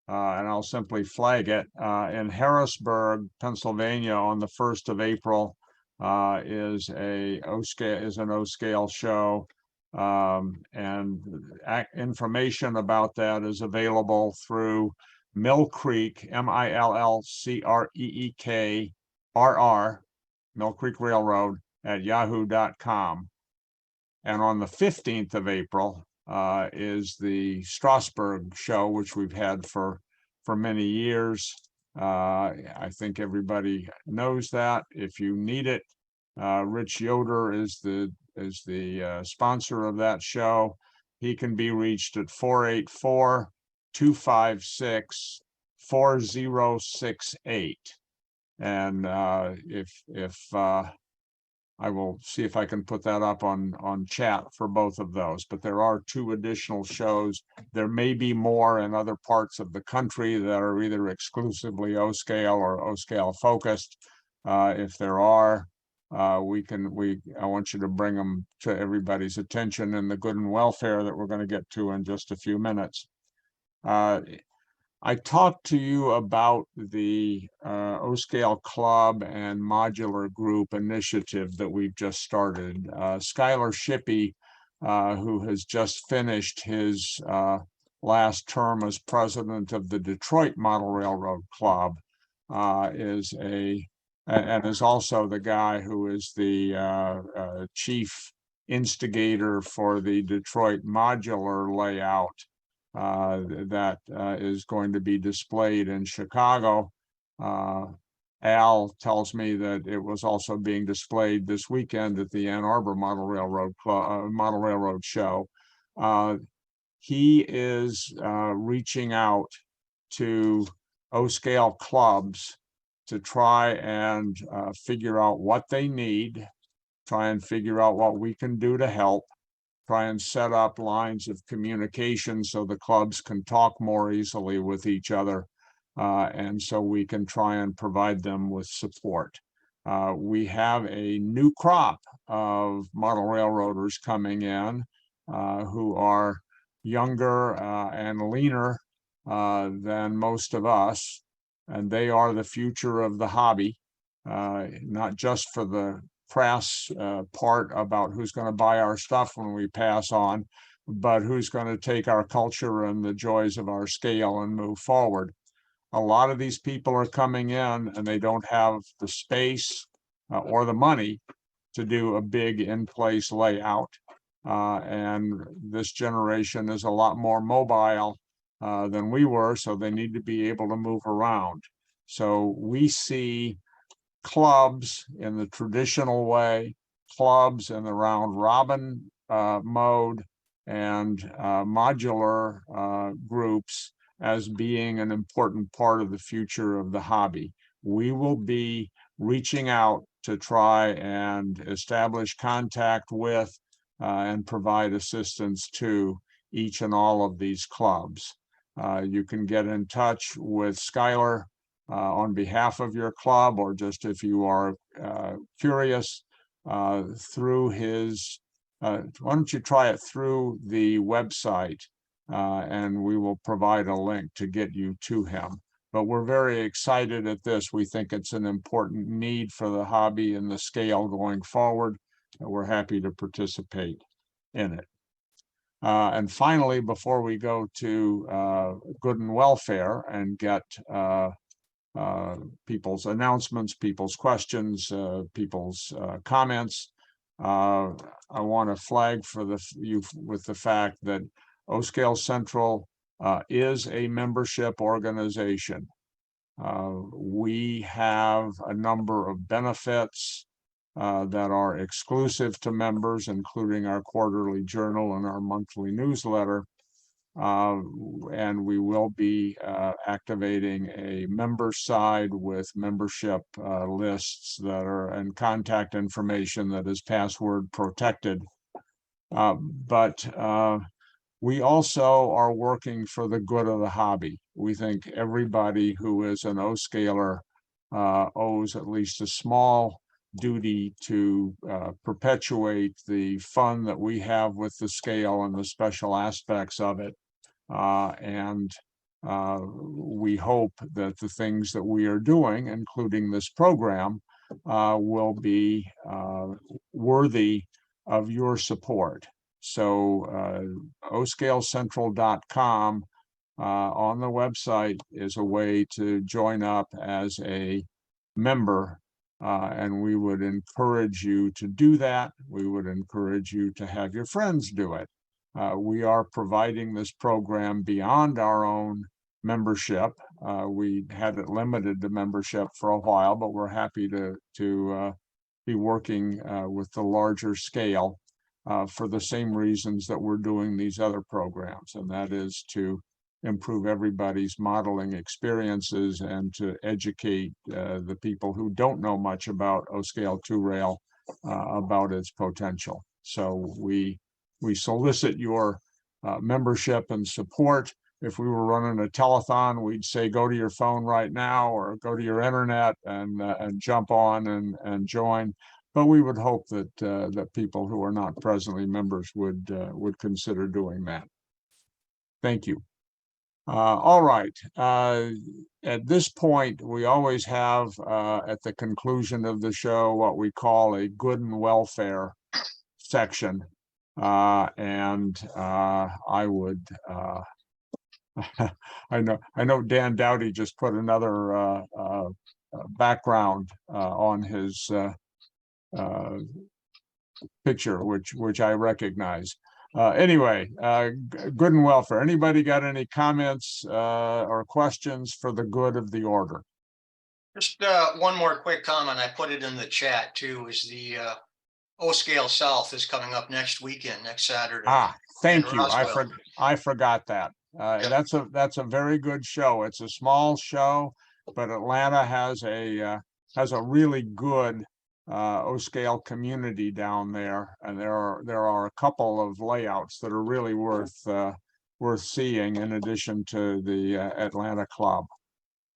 and I'll simply flag it. In Harrisburg, Pennsylvania, on the 1st of April, is an O-scale show, and information about that is available through Mill Creek, MILLCREEK Mill Creek Railroad at yahoo.com. And on the 15th of April is the Strasbourg show, which we've had for many years. I think everybody knows that. If you need it, Rich Yoder is the sponsor of that show. He can be reached at 484-256-4068. And if I will see if I can put that up on chat for both of those, but there are two additional shows. There may be more in other parts of the country that are either exclusively O-scale or O-scale focused. If there are, I want you to bring them to everybody's attention in the good and welfare that we're going to get to in just a few minutes. I talked to you about the O-scale club and modular group initiative that we've just started. Skylar Shippey, who has just finished his last term as president of the Detroit Model Railroad Club, is also the guy who is the chief instigator for the Detroit modular layout that is going to be displayed in Chicago. Al tells me that it was also being displayed this weekend at the Ann Arbor Model Railroad Show. He is reaching out to O-scale clubs to try and figure out what they need, try and figure out what we can do to help, try and set up lines of communication so the clubs can talk more easily with each other, and so we can try and provide them with support. We have a new crop of model railroaders coming in who are younger and leaner than most of us, and they are the future of the hobby, not just for the press part about who's going to buy our stuff when we pass on, but who's going to take our culture and the joys of our scale and move forward. A lot of these people are coming in and they don't have the space or the money to do a big in-place layout. And this generation is a lot more mobile than we were, so they need to be able to move around. So we see clubs in the traditional way, clubs in the round robin mode, and modular groups as being an important part of the future of the hobby. We will be reaching out to try and establish contact with and provide assistance to each and all of these clubs. You can get in touch with Skylar on behalf of your club, or just if you are curious, through his, why don't you try it through the website, and we will provide a link to get you to him. But we're very excited at this. We think it's an important need for the hobby and the scale going forward, and we're happy to participate in it. And finally, before we go to good and welfare and get people's announcements, people's questions, people's comments, I want to flag for you with the fact that O Scale Central is a membership organization. We have a number of benefits that are exclusive to members, including our quarterly journal and our monthly newsletter. And we will be activating a member side with membership lists that are and contact information that is password protected. But we also are working for the good of the hobby. We think everybody who is an O-scaler owes at least a small duty to perpetuate the fun that we have with the scale and the special aspects of it. And we hope that the things that we are doing, including this program, will be worthy of your support. So oscalecentral.com on the website is a way to join up as a member, and we would encourage you to do that. We would encourage you to have your friends do it. We are providing this program beyond our own membership. We had it limited to membership for a while, but we're happy to be working with the larger scale for the same reasons that we're doing these other programs, and that is to improve everybody's modeling experiences and to educate the people who don't know much about O-Scale 2-Rail about its potential. So we solicit your membership and support. If we were running a telethon, we'd say go to your phone right now or go to your internet and jump on and join. But we would hope that that people who are not presently members would consider doing that. Thank you. All right. At this point, we always have at the conclusion of the show what we call a good and welfare section. And I would I know Dan Dowdy just put another background on his picture, which I recognize. Anyway, good and welfare. Anybody got any comments or questions for the good of the order? Just one more quick comment. I put it in the chat too, is the O-Scale South is coming up next weekend, next Saturday. Thank you. Roswell. I forgot that. That's a very good show. It's a small show, but Atlanta has a really good O-Scale community down there, and there are a couple of layouts that are really worth seeing in addition to the Atlanta club.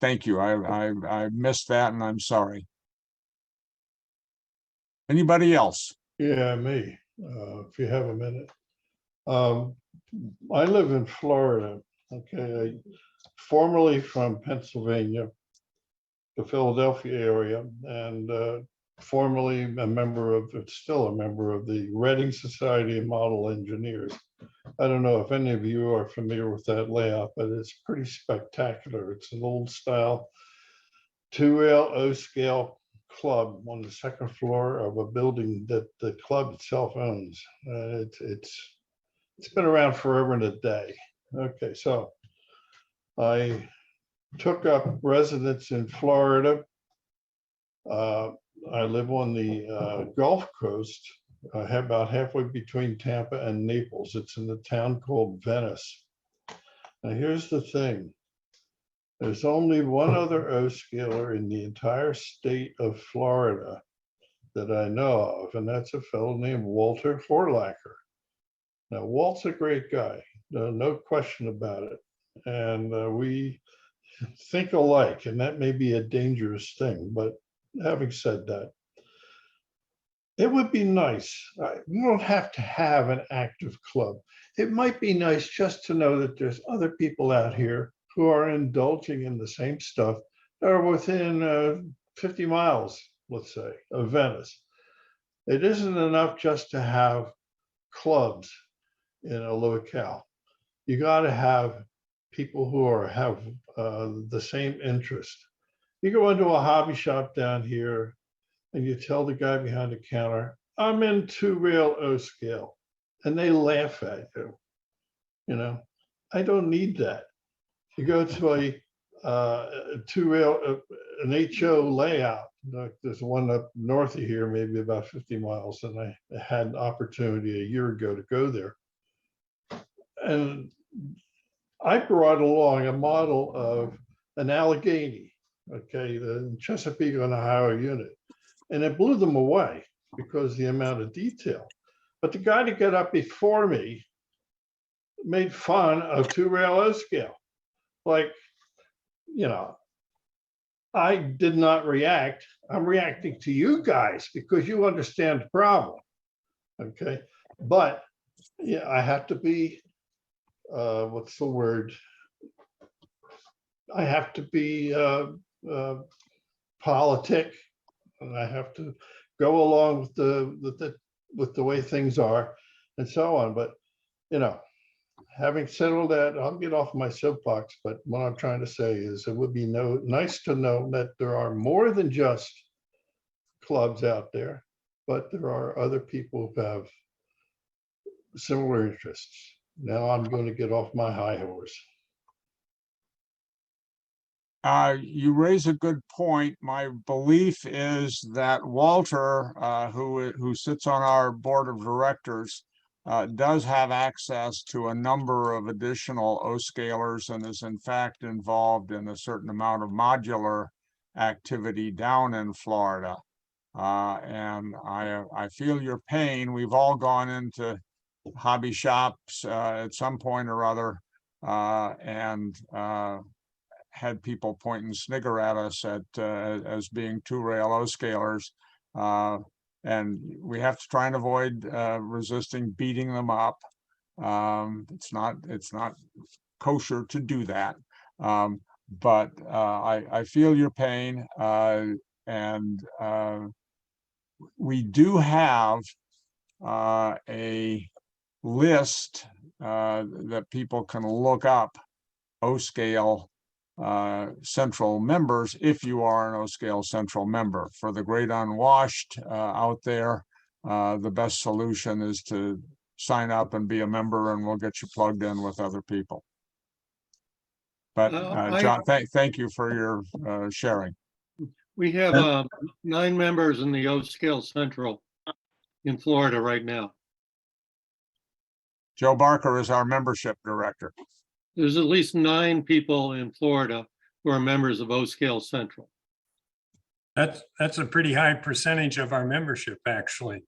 Thank you. I missed that, and I'm sorry. Anybody else? Yeah, me, if you have a minute. I live in Florida, okay, formerly from Pennsylvania, the Philadelphia area, and formerly a member of, still a member of the Reading Society of Model Engineers. I don't know if any of you are familiar with that layout, but it's pretty spectacular. It's an old style 2-rail O-Scale club on the second floor of a building that the club itself owns. It's been around forever and a day. Okay, so I took up residence in Florida. I live on the Gulf Coast, about halfway between Tampa and Naples. It's in a town called Venice. Now, here's the thing. There's only one other O-scaler in the entire state of Florida that I know of, and that's a fellow named Walter Horlacher. Now, Walt's a great guy, no question about it. And we think alike, and that may be a dangerous thing, but having said that, it would be nice. You don't have to have an active club. It might be nice just to know that there's other people out here who are indulging in the same stuff that are within 50 miles, let's say, of Venice. It isn't enough just to have clubs in a locale. You got to have people who have the same interest. You go into a hobby shop down here and you tell the guy behind the counter, I'm in two-rail O scale and they laugh at you. You know, I don't need that. You go to a two-rail, an HO layout. Like there's one up north of here, maybe about 50 miles, and I had an opportunity a year ago to go there. And I brought along a model of an Allegheny, okay, the Chesapeake on a higher unit, and it blew them away because the amount of detail. But the guy that got up before me made fun of two-rail O scale. Like, you know, I did not react. I'm reacting to you guys because you understand the problem. Okay. But yeah, I have to be, what's the word? I have to be politic, and I have to go along with the way things are and so on. But, you know, having said all that, I'll get off my soapbox, but what I'm trying to say is it would be nice to know that there are more than just clubs out there, but there are other people who have similar interests. Now I'm going to get off my high horse. You raise a good point. My belief is that Walter, who sits on our board of directors, does have access to a number of additional O-scalers and is in fact involved in a certain amount of modular activity down in Florida. And I feel your pain. We've all gone into hobby shops at some point or other and had people point and snigger at us as being two-rail O-scalers. And we have to try and avoid resisting beating them up. It's not kosher to do that. But I feel your pain, and we do have a list that people can look up O-scale central members if you are an O-scale central member. For the great unwashed out there, the best solution is to sign up and be a member, and we'll get you plugged in with other people. But John, thank you for your sharing. We have 9 members in the O-scale Central in Florida right now. Joe Barker is our membership director. There's at least 9 people in Florida who are members of O-scale Central. That's a pretty high percentage of our membership, actually.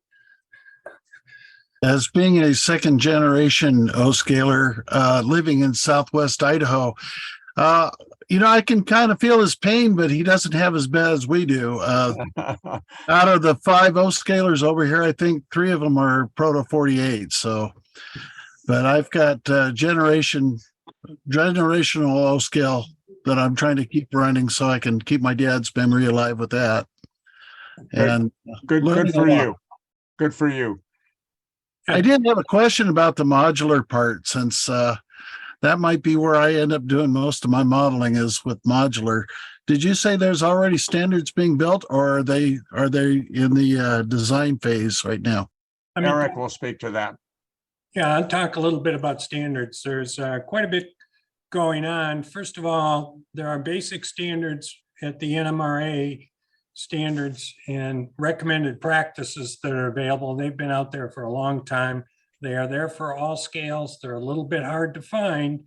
As being a second generation O-scaler living in Southwest Idaho, I can kind of feel his pain, but he doesn't have as bad as we do. Out of the 5 O-scalers over here, I think 3 of them are Proto 48. So, but I've got generational O-scale that I'm trying to keep running so I can keep my dad's memory alive with that. And good for you. Good for you. I did have a question about the modular part, since that might be where I end up doing most of my modeling is with modular. Did you say there's already standards being built, or are they in the design phase right now? Eric will speak to that. Yeah, I'll talk a little bit about standards. There's quite a bit going on. First of all, there are basic standards at the NMRA standards and recommended practices that are available. They've been out there for a long time. They are there for all scales. They're a little bit hard to find.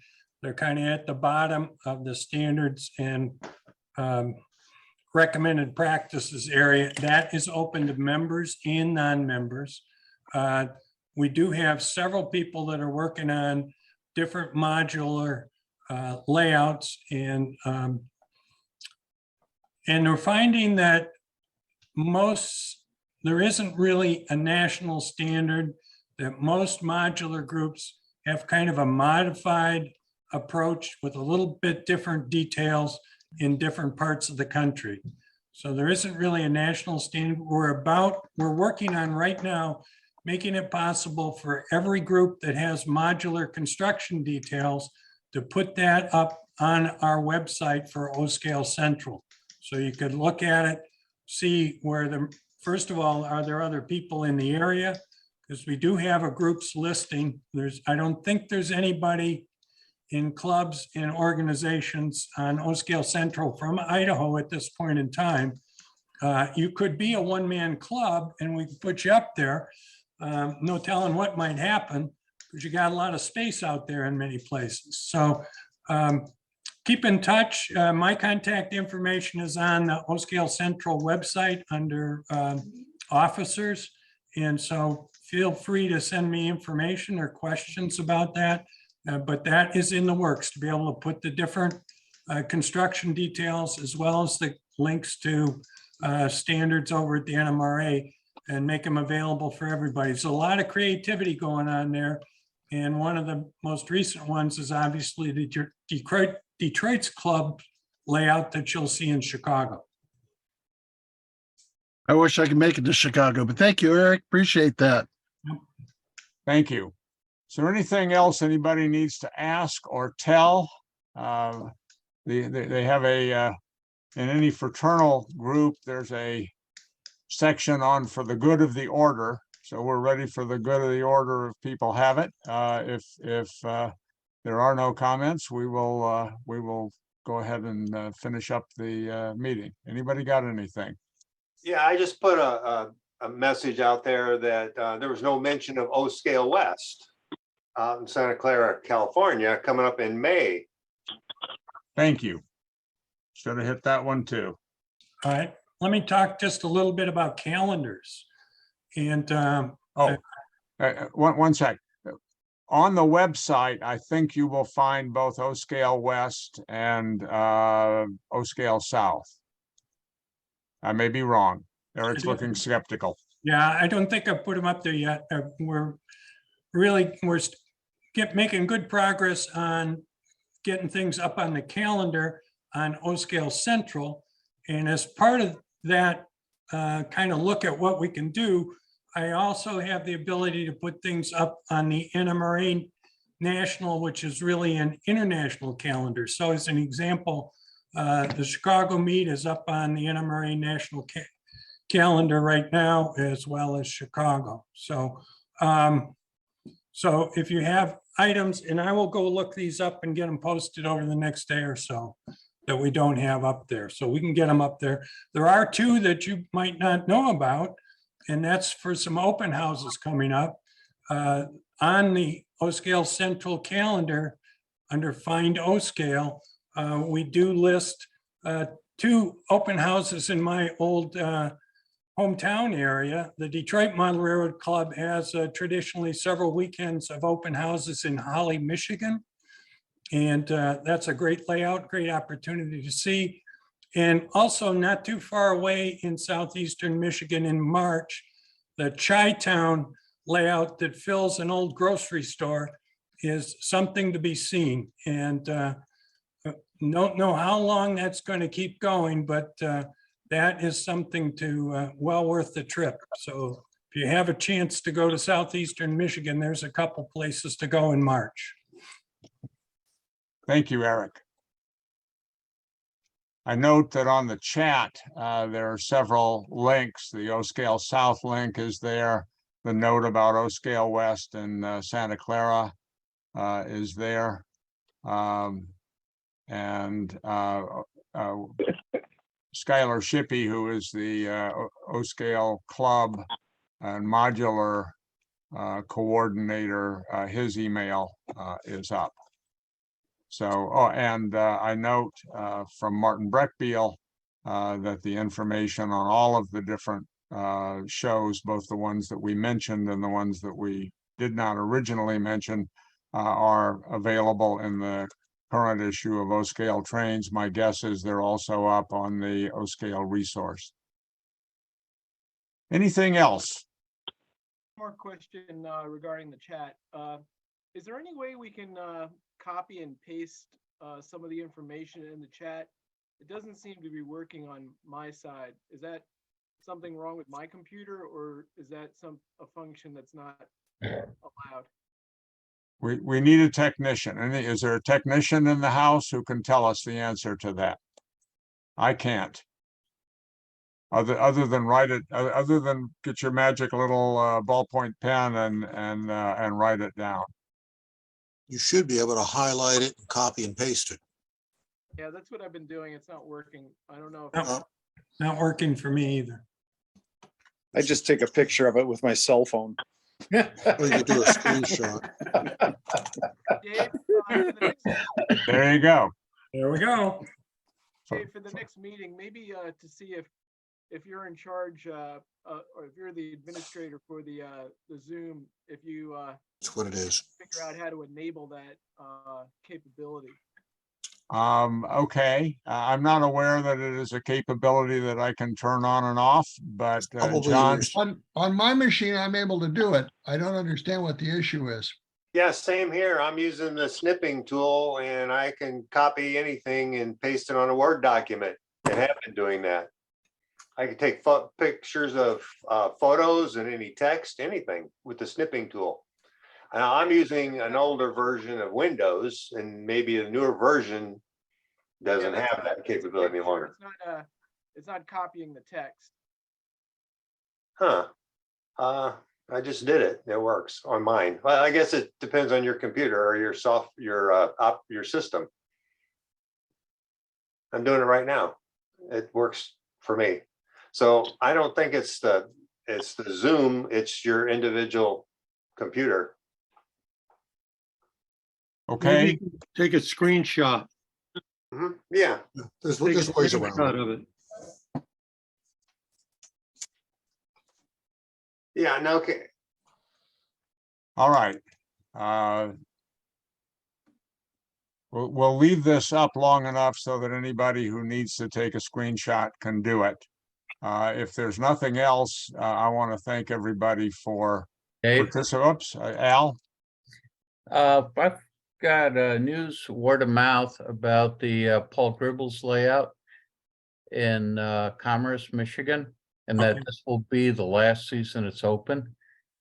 They're kind of at the bottom of the standards and recommended practices area. That is open to members and non-members. We do have several people that are working on different modular layouts, and we're finding that there isn't really a national standard, that most modular groups have kind of a modified approach with a little bit different details in different parts of the country. So there isn't really a national standard. We're working on right now making it possible for every group that has modular construction details to put that up on our website for O-scale Central. So you could look at it, see where first of all, are there other people in the area? Because we do have a groups listing. I don't think there's anybody in clubs and organizations on O-Scale Central from Idaho at this point in time. You could be a one-man club and we could put you up there. No telling what might happen, because you got a lot of space out there in many places. So keep in touch. My contact information is on the O-Scale Central website under officers. And so feel free to send me information or questions about that. But that is in the works to be able to put the different construction details as well as the links to standards over at the NMRA and make them available for everybody. There's a lot of creativity going on there. And one of the most recent ones is obviously the Detroit's club layout that you'll see in Chicago. I wish I could make it to Chicago, but thank you, Eric. Appreciate that. Thank you. Is there anything else anybody needs to ask or tell? They have a, in any fraternal group, there's a section on for the good of the order. So we're ready for the good of the order if people have it. If there are no comments, we will go ahead and finish up the meeting. Anybody got anything? Yeah, I just put a message out there that there was no mention of O-Scale West out in Santa Clara, California, coming up in May. Thank you. Should have hit that one too. All right, let me talk just a little bit about calendars. And One sec. On the website, I think you will find both O-Scale West and O-Scale South. I may be wrong. Eric's looking skeptical. yeah, I don't think I've put them up there yet. We're making good progress on getting things up on the calendar on O-Scale Central. And as part of that kind of look at what we can do, I also have the ability to put things up on the NMRA National, which is really an international calendar. So as an example, the Chicago meet is up on the NMRA National calendar right now, as well as Chicago. So, so if you have items, and I will go look these up and get them posted over the next day or so that we don't have up there. So we can get them up there. There are two that you might not know about, and that's for some open houses coming up on the O-Scale Central calendar under Find O-Scale. We do list two open houses in my old hometown area. The Detroit Model Railroad Club has traditionally several weekends of open houses in Holly, Michigan. And that's a great layout, great opportunity to see. And also not too far away in southeastern Michigan in March, the Chi-Town layout that fills an old grocery store is something to be seen. And don't know how long that's going to keep going, but that is something to well worth the trip. So if you have a chance to go to southeastern Michigan, there's a couple places to go in March. Thank you, Eric. I note that on the chat, there are several links. The O-Scale South link is there. The note about O-Scale West and Santa Clara is there. And Skylar Shippey, who is the O-Scale Club and Modular coordinator, his email is up. So, and I note from Martin Breckbiel that the information on all of the different shows, both the ones that we mentioned and the ones that we did not originally mention, are available in the current issue of O-Scale Trains. My guess is they're also up on the O-Scale resource. Anything else? More question regarding the chat. Is there any way we can copy and paste some of the information in the chat? It doesn't seem to be working on my side. Is that something wrong with my computer, or is that a function that's not allowed? We need a technician. Is there a technician in the house who can tell us the answer to that? I can't. other than write it, other than get your magic little ballpoint pen and write it down. You should be able to highlight it, copy and paste it. Yeah, that's what I've been doing. It's not working. I don't know. No. If Not working for me either. I just take a picture of it with my cell phone. Or you could do a screenshot. Dave, for the next There you go. There we go. Dave, for the next meeting, maybe to see if you're in charge or if you're the administrator for the Zoom, if you That's what it is. figure out how to enable that capability. Okay, I'm not aware that it is a capability that I can turn on and off, but Probably John, yours. On my machine, I'm able to do it. I don't understand what the issue is. Yeah, same here. I'm using the snipping tool and I can copy anything and paste it on a Word document and have been doing that. I can take pictures of photos and any text, anything with the snipping tool. Now, I'm using an older version of Windows and maybe a newer version doesn't Yeah, have that capability any longer. It's not copying the text. Huh. I just did it. It works on mine. Well, I guess it depends on your computer or your your system. I'm doing it right now. It works for me. So I don't think it's the Zoom, it's your individual computer. Maybe okay, you can take a screenshot. Yeah. There's Take a ways around screenshot it. of it. Yeah, no, okay. all right. We'll leave this up long enough so that anybody who needs to take a screenshot can do it. If there's nothing else, I want to thank everybody for oops, Al. I've got news word of mouth about the Paul Gribble's layout in Commerce, Michigan, and that Okay. this will be the last season it's open.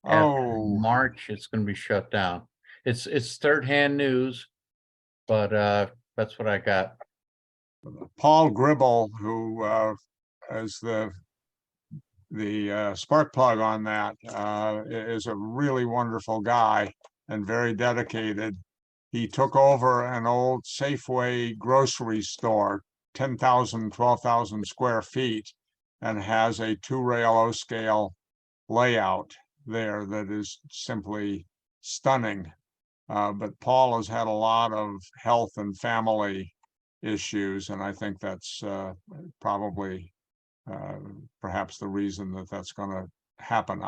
After Oh, March, it's going to be shut down. It's third-hand news, but that's what I got. Paul Gribble, who is the spark plug on that, is a really wonderful guy and very dedicated. He took over an old Safeway grocery store, 10,000, 12,000 square feet, and has a 2-rail O-scale layout there that is simply stunning. But Paul has had a lot of health and family issues, and I think that's probably perhaps the reason that that's going to happen.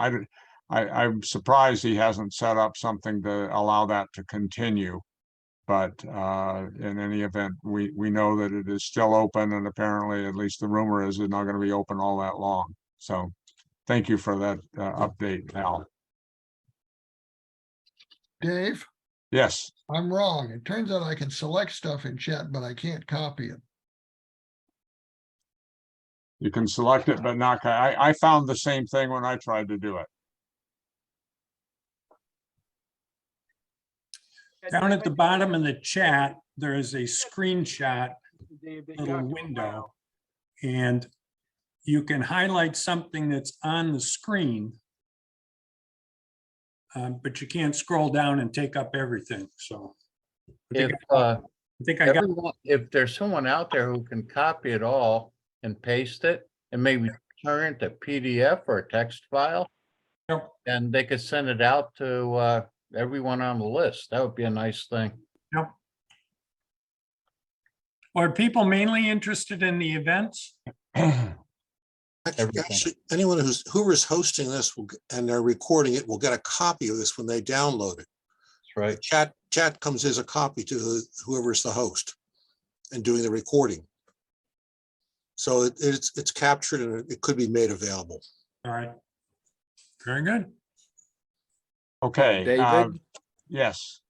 I'm surprised he hasn't set up something to allow that to continue. But in any event, we know that it is still open, and apparently, at least the rumor is, it's not going to be open all that long. So thank you for that update, Al. Dave, Yes, I'm wrong. It turns out I can select stuff in chat, but I can't copy it. you can select it, but not, I found the same thing when I tried to do it. Down at the bottom of the chat, there is a screenshot Dave, that you little have to window. allow. And you can highlight something that's on the screen. But you can't scroll down and take up everything, so. If I think I got, everyone, if there's someone out there who can copy it all and paste it and maybe turn it to PDF or a text file, Yep. and they could send it out to everyone on the list, that would be a nice thing. yep. Are people mainly interested in the events? Actually, anyone whoever's hosting this and they're recording it will get a copy of this when they download it. That's right. Chat comes as a copy to whoever's the host and doing the recording. So it's captured and it could be made available. All right. Very good. Okay. David, Yes.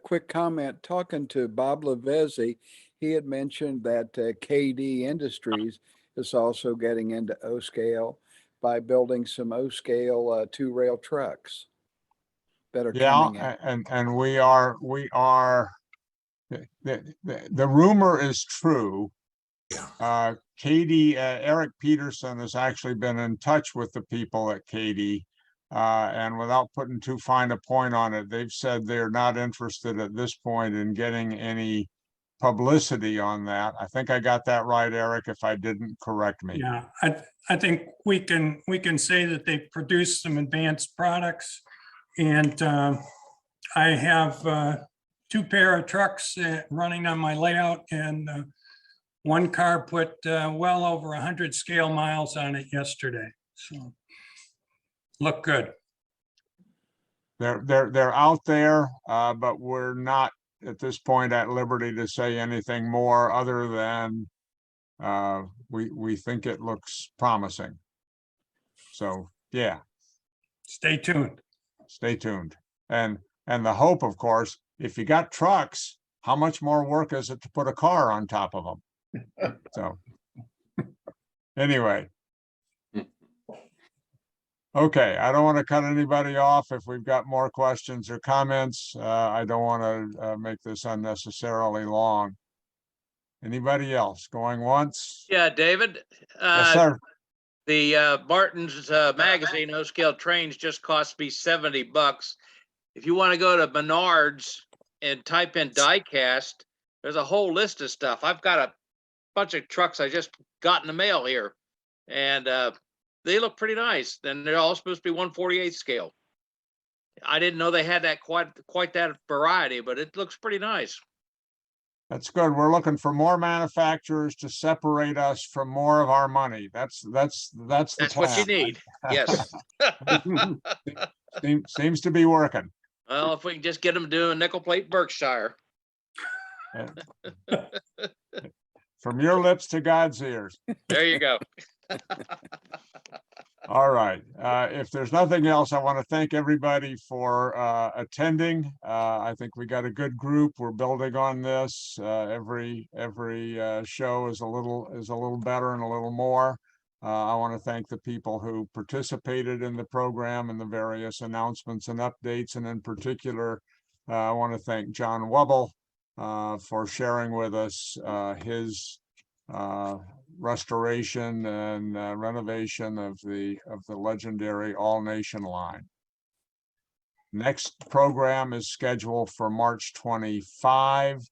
quick comment, talking to Bob Lavezzi, he had mentioned that KD Industries is also getting into O-scale by building some O-scale 2-rail trucks that are coming in. And we are the rumor is true. Yeah. Katie, Eric Peterson has actually been in touch with the people at Katie. And without putting too fine a point on it, they've said they're not interested at this point in getting any publicity on that. I think I got that right, Eric. If I didn't, correct me. Yeah, I think we can say that they produce some advanced products. And I have 2 pair of trucks running on my layout, and one car put well over 100 scale miles on it yesterday. So look good. They're out there, but we're not at this point at liberty to say anything more other than we think it looks promising. So yeah, Stay tuned. stay tuned. And the hope, of course, if you got trucks, how much more work is it to put a car on top of them? So anyway. Okay, I don't want to cut anybody off. If we've got more questions or comments, I don't want to make this unnecessarily long. Anybody else going once? Yeah, David. Yes, sir. The Martin's magazine, No Scale Trains, just cost me $70. If you want to go to Menards and type in diecast, there's a whole list of stuff. I've got a bunch of trucks I just got in the mail here, and they look pretty nice. Then they're all supposed to be 1/48 scale. I didn't know they had that quite that variety, but it looks pretty nice. That's good. We're looking for more manufacturers to separate us from more of our money. That's the That's what you plan. need. Yes. Seems to be working. Well, if we can just get them doing nickel plate Berkshire. From your lips to God's ears. There you go. All right. If there's nothing else, I want to thank everybody for attending. I think we got a good group. We're building on this. Every show is a little better and a little more. I want to thank the people who participated in the program and the various announcements and updates. And in particular, I want to thank John Wubbel for sharing with us his restoration and renovation of the legendary All Nation line. Next program is scheduled for March 25.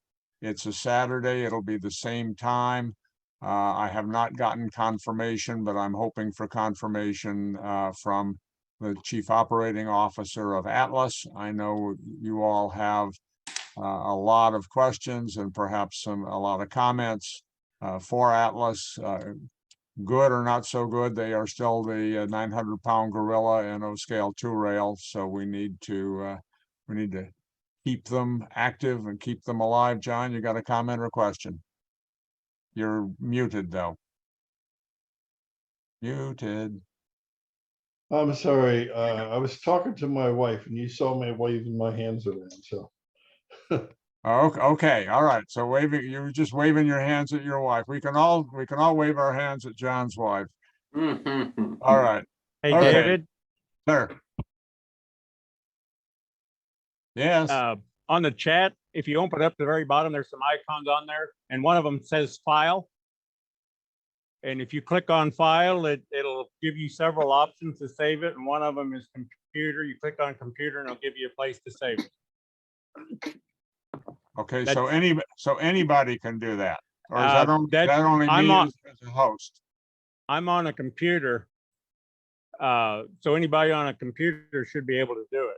It's a Saturday. It'll be the same time. I have not gotten confirmation, but I'm hoping for confirmation from the Chief Operating Officer of Atlas. I know you all have a lot of questions and perhaps a lot of comments for Atlas. Good or not so good, they are still the 900-pound gorilla in O-scale 2-rail. So we need to keep them active and keep them alive. John, you got a comment or question? You're muted though. Muted. I'm sorry, I was talking to my wife and you saw me waving my hands around, so. Okay, all right. So you were just waving your hands at your wife. We can all wave our hands at John's wife. All right. Hey, Okay. David. Sir. Yes. On the chat, if you open up the very bottom, there's some icons on there, and one of them says file. And if you click on file, it'll give you several options to save it, and one of them is computer. You click on computer, and it'll give you a place to save it. Okay, so anybody can do that, or is that only me as a host? I'm on a computer, so anybody on a computer should be able to do it.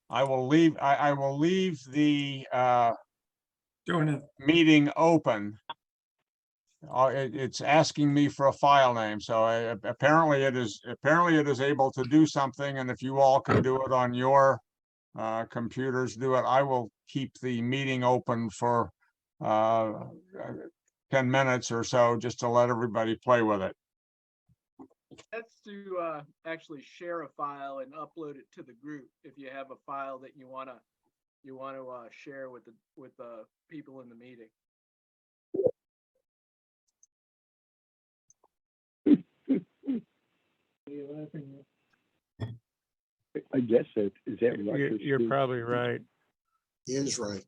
I will leave the Doing it. meeting open. It's asking me for a file name, so apparently it is able to do something. And if you all can do it on your computers, do it. I will keep the meeting open for 10 minutes or so, just to let everybody play with it. That's to actually share a file and upload it to the group. If you have a file that you want to share with the people in the meeting. I guess it is that right? You're probably right. He is right.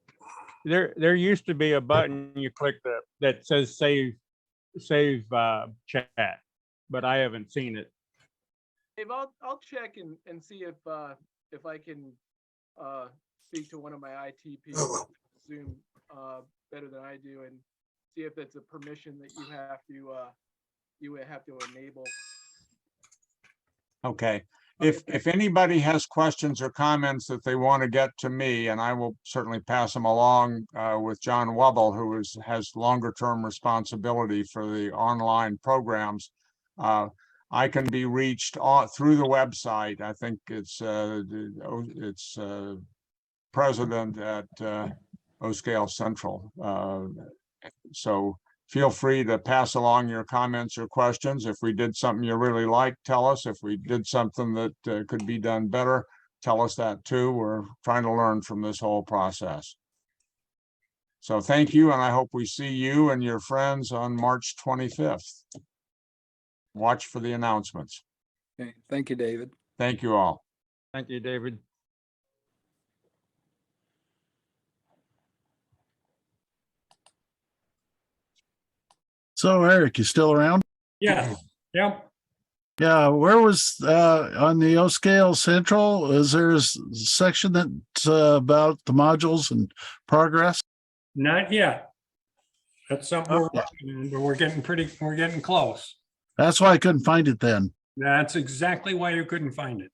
There used to be a button you click that says save chat, but I haven't seen it. Dave, I'll check and see if I can speak to one of my IT people, Zoom, better than I do, and see if that's a permission that you would have to enable. Okay. If anybody has questions or comments that they want to get to me, and I will certainly pass them along with John Wubbel, who has longer term responsibility for the online programs. I can be reached through the website. I think it's president at O-Scale Central. So feel free to pass along your comments or questions. If we did something you really like, tell us. If we did something that could be done better, tell us that too. We're trying to learn from this whole process. So thank you, and I hope we see you and your friends on March 25th. Watch for the announcements. Okay, thank you, David. Thank you all. Thank you, David. So Eric, you still around? Yeah, yep. Yeah, where was on the O-Scale Central? Is there a section that's about the modules and progress? Not yet. That's something we're working on, but we're getting close. That's why I couldn't find it then. That's exactly why you couldn't find it.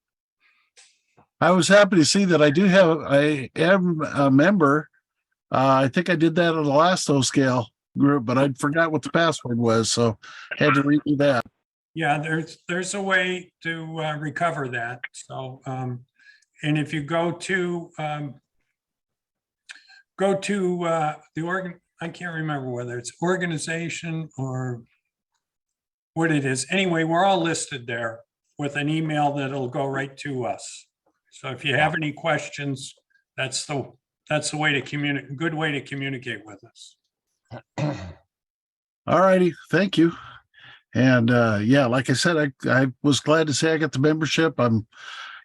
I was happy to see that I am a member. I think I did that on the last O-Scale group, but I forgot what the password was, so had to redo that. Yeah, there's a way to recover that. So, and if you go to the organ, I can't remember whether it's organization or what it is. Anyway, we're all listed there with an email that'll go right to us. So if you have any questions, that's the way to communicate, good way to communicate with us. All righty, thank you. And yeah, like I said, I was glad to say I got the membership. I'm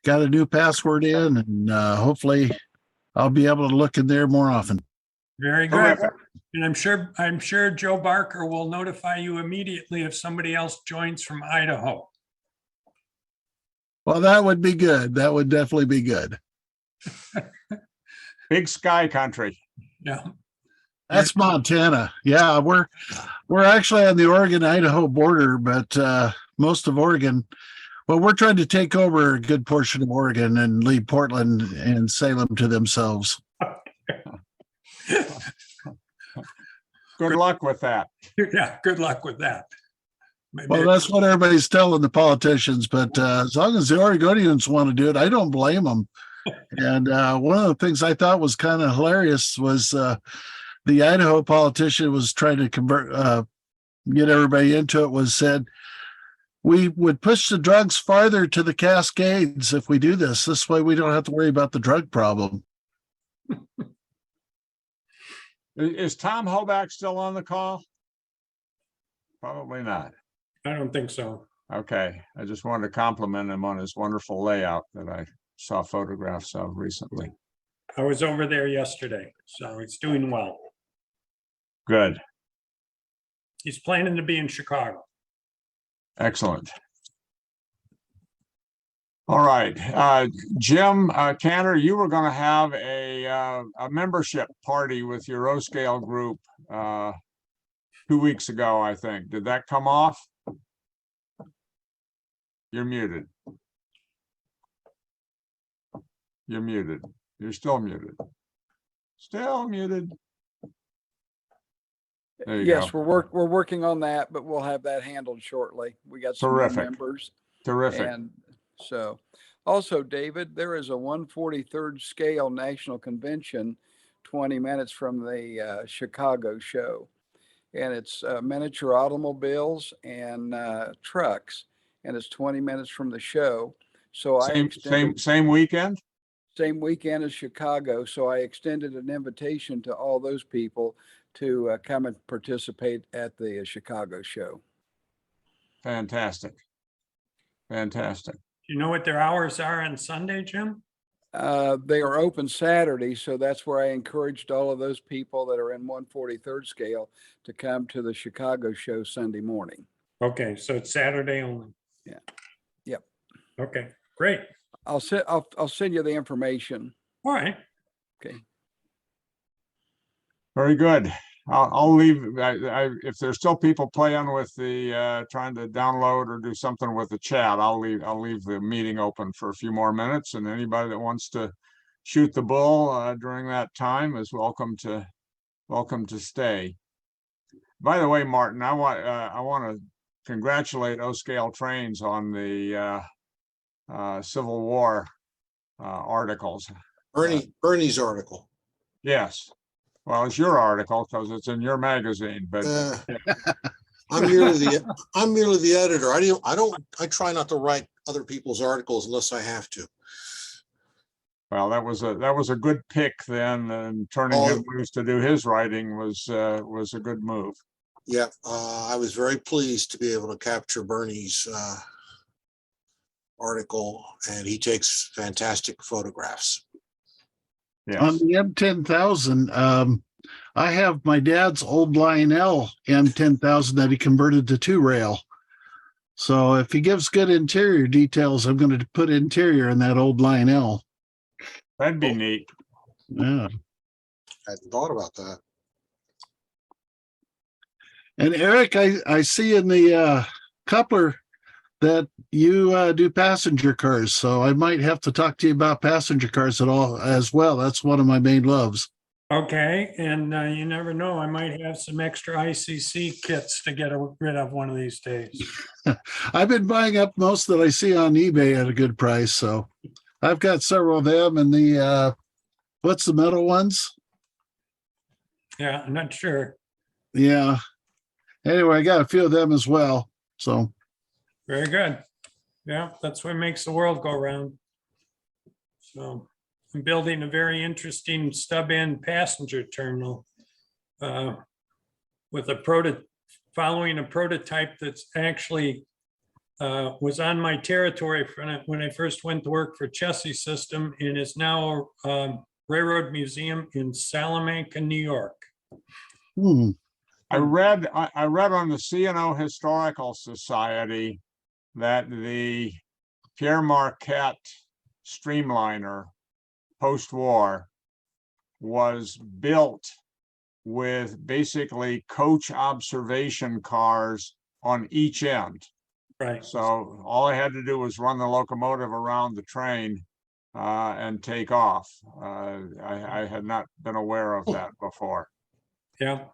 got a new password in, and hopefully I'll be able to look in there more often. Very good. And I'm sure Joe Barker will notify you immediately if somebody else joins from Idaho. Well, that would be good. That would definitely be good. Big sky country. Yeah. That's Montana. Yeah, we're actually on the Oregon-Idaho border, but most of Oregon, well, we're trying to take over a good portion of Oregon and leave Portland and Salem to themselves. Good luck with that. Yeah, good luck with that. Well, that's what everybody's telling the politicians, but as long as the Oregonians want to do it, I don't blame them. And one of the things I thought was kind of hilarious was the Idaho politician was trying to get everybody into it, was said, we would push the drugs farther to the Cascades if we do this. This way we don't have to worry about the drug problem. Is Tom Hoback still on the call? Probably not. I don't think so. Okay, I just wanted to compliment him on his wonderful layout that I saw photographs of recently. I was over there yesterday, so it's doing well. Good. He's planning to be in Chicago. Excellent. All right, Jim Cantor, you were going to have a membership party with your O-Scale group 2 weeks ago, I think. Did that come off? You're muted. You're muted. You're still muted. Still muted. There you Yes, go. we're working on that, but we'll have that handled shortly. We got some new Terrific. members. Terrific. And so also, David, there is a 143rd Scale National Convention 20 minutes from the Chicago show. And it's miniature automobiles and trucks. And it's 20 minutes from the show. So Same weekend? Same weekend as Chicago. So I extended an invitation to all those people to come and participate at the Chicago show. Fantastic. Fantastic. Do you know what their hours are on Sunday, Jim? They are open Saturday, so that's where I encouraged all of those people that are in 143rd scale to come to the Chicago show Sunday morning. Okay, so it's Saturday only. Yeah. Yep. Okay, great. I'll send you the information. All right. Okay. Very good. I'll leave, if there's still people playing with the, trying to download or do something with the chat, I'll leave the meeting open for a few more minutes, and anybody that wants to shoot the bull, during that time is welcome to stay. By the way, Martin, I want to congratulate O-Scale Trains on the, Civil War, articles. Bernie's article. Yes. Well, it's your article because it's in your magazine, but I'm merely the editor. I try not to write other people's articles unless I have to. well, that was a good pick then, and turning him loose to do his writing was a good move. Yeah, I was very pleased to be able to capture Bernie's article, and he takes fantastic photographs. On the M10,000, I have my dad's old Lionel M10,000 that he converted to 2-rail. So if he gives good interior details, I'm going to put interior in that old Lionel. That'd be neat. Yeah. I hadn't thought about that. And Eric, I see in the coupler that you do passenger cars, so I might have to talk to you about passenger cars at all as well. That's one of my main loves. Okay, and you never know, I might have some extra ICC kits to get rid of one of these days. I've been buying up most that I see on eBay at a good price, so I've got several of them. And the what's the metal ones? Yeah, I'm not sure. Yeah. Anyway, I got a few of them as well. So Very good. Yeah, that's what makes the world go round. So I'm building a very interesting stub end passenger terminal with following a prototype that's actually was on my territory when I first went to work for Chessie System, and is now a railroad museum in Salamanca, New York. I read on the C&O Historical Society that the Pierre Marquette Streamliner post-war was built with basically coach observation cars on each end. Right. So all I had to do was run the locomotive around the train and take off. I had not been aware of that before. Yeah,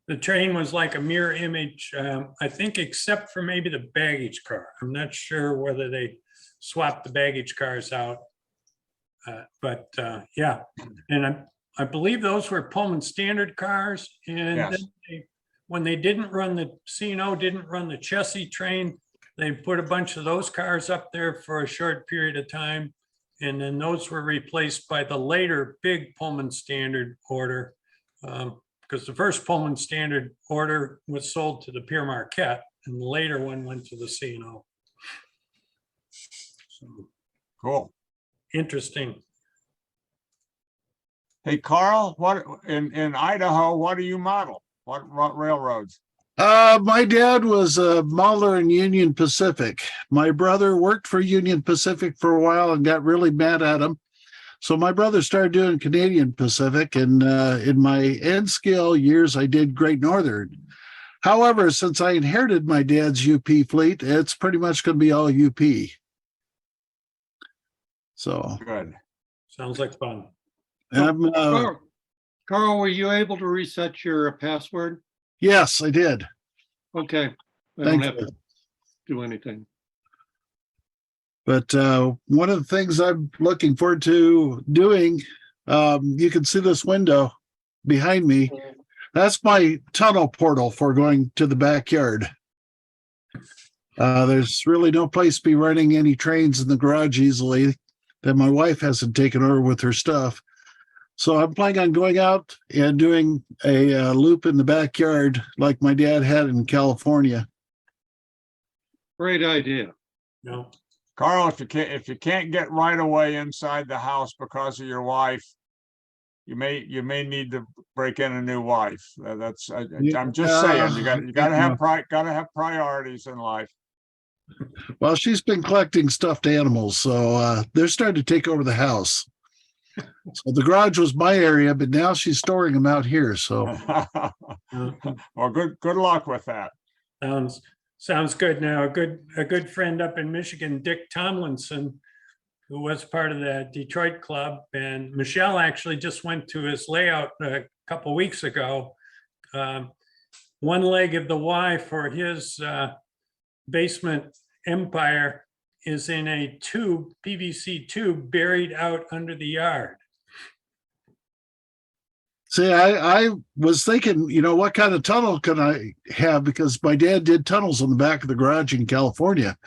the train was like a mirror image, I think, except for maybe the baggage car. I'm not sure whether they swapped the baggage cars out. But yeah, and I believe those were Pullman Standard cars. And Yes. then when they didn't run the C&O, didn't run the Chessie train, they put a bunch of those cars up there for a short period of time. And then those were replaced by the later big Pullman Standard order. Because the first Pullman Standard order was sold to the Pierre Marquette, and the later one went to the C&O. So, cool. Interesting. Hey, Carl, what in Idaho, what do you model? What railroads? My dad was a modeler in Union Pacific. My brother worked for Union Pacific for a while and got really mad at him. So my brother started doing Canadian Pacific, and in my end scale years, I did Great Northern. However, since I inherited my dad's UP fleet, it's pretty much going to be all UP. So good. Sounds like fun. Carl, were you able to reset your password? Yes, I did. Okay, I Thank don't have you. to do anything. But one of the things I'm looking forward to doing, you can see this window behind me. That's my tunnel portal for going to the backyard. There's really no place to be running any trains in the garage easily that my wife hasn't taken over with her stuff. So I'm planning on going out and doing a loop in the backyard like my dad had in California. Great idea. No. Carl, if you can't get right away inside the house because of your wife, you may need to break in a new wife. I'm just saying, you gotta have priorities in life. Well, she's been collecting stuffed animals, so they're starting to take over the house. So the garage was my area, but now she's storing them out here. So Well, good luck with that. Sounds good. Now, a good friend up in Michigan, Dick Tomlinson, who was part of the Detroit club, and Michelle actually just went to his layout a couple weeks ago. One leg of the Y for his basement empire is in a tube, PVC tube, buried out under the yard. see, I was thinking, what kind of tunnel can I have? Because my dad did tunnels on the back of the garage in California.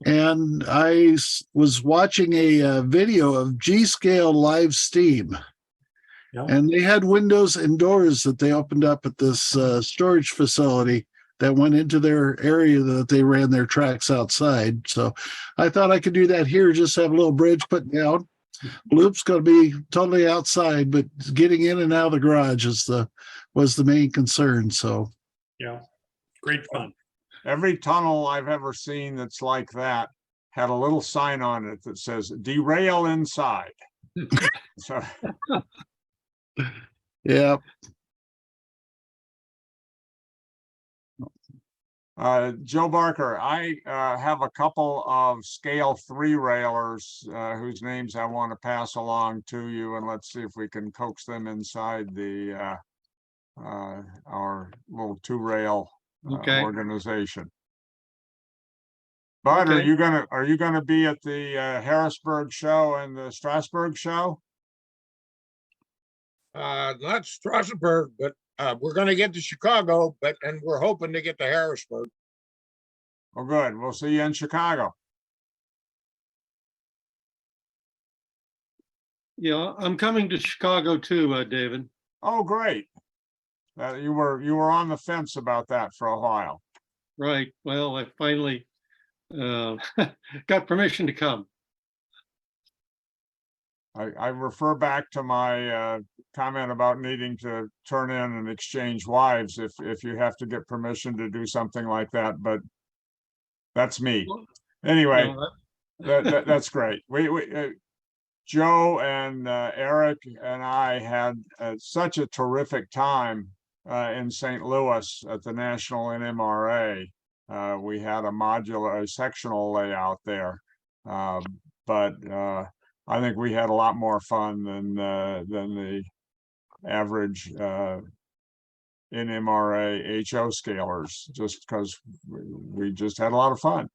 And I was watching a video of G-Scale live steam. Yeah. And they had windows and doors that they opened up at this storage facility that went into their area that they ran their tracks outside. So I thought I could do that here, just have a little bridge put down. Loop's going to be totally outside, but getting in and out of the garage was the main concern. So yeah, great fun. Every tunnel I've ever seen that's like that had a little sign on it that says derail inside. So yeah. Joe Barker, I have a couple of scale 3 railers whose names I want to pass along to you, and let's see if we can coax them inside the our little 2-rail Okay. organization. Bud, Okay. are you gonna be at the Harrisburg show and the Strasbourg show? Not Strasbourg, but we're gonna get to Chicago, and we're hoping to get to Harrisburg. Oh, good. We'll see you in Chicago. Yeah, I'm coming to Chicago too, David. Oh, great. You were on the fence about that for a while. Right. Well, I finally got permission to come. I refer back to my comment about needing to turn in and exchange wives if you have to get permission to do something like that, but that's me. Anyway, that's great. We Joe and Eric and I had such a terrific time in St. Louis at the National NMRA. We had a sectional layout there, but I think we had a lot more fun than the average NMRA HO scalers, just because we just had a lot of fun.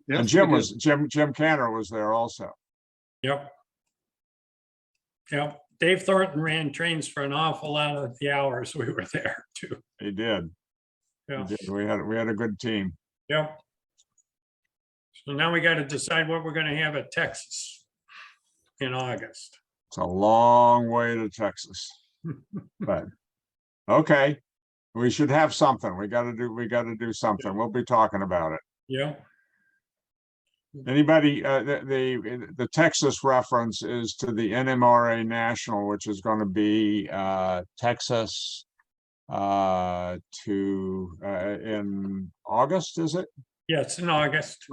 Yes, and Jim Cantor was there also. Yep. Yep. Dave Thornton ran trains for an awful lot of the hours we were there too. He did. Yeah. He did. We had a good team. Yep. So now we got to decide what we're going to have at Texas in August. It's a long way to Texas, but okay, we should have something. We got to do something. We'll be talking about it. Yeah. Anybody, the Texas reference is to the NMRA National, which is going to be Texas in August, is it? Yes, in August.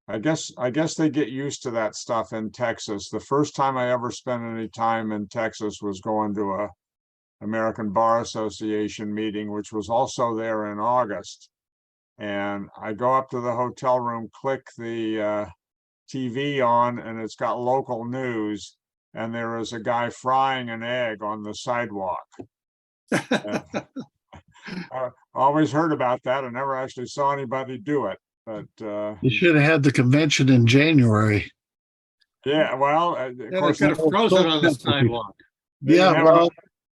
I guess they get used to that stuff in Texas. The first time I ever spent any time in Texas was going to a American Bar Association meeting, which was also there in August. And I go up to the hotel room, click the TV on, and it's got local news. And there is a guy frying an egg on the sidewalk. I always heard about that. I never actually saw anybody do it. But you should have had the convention in January. Yeah, well, of course, they could have frozen on the sidewalk. Yeah, well,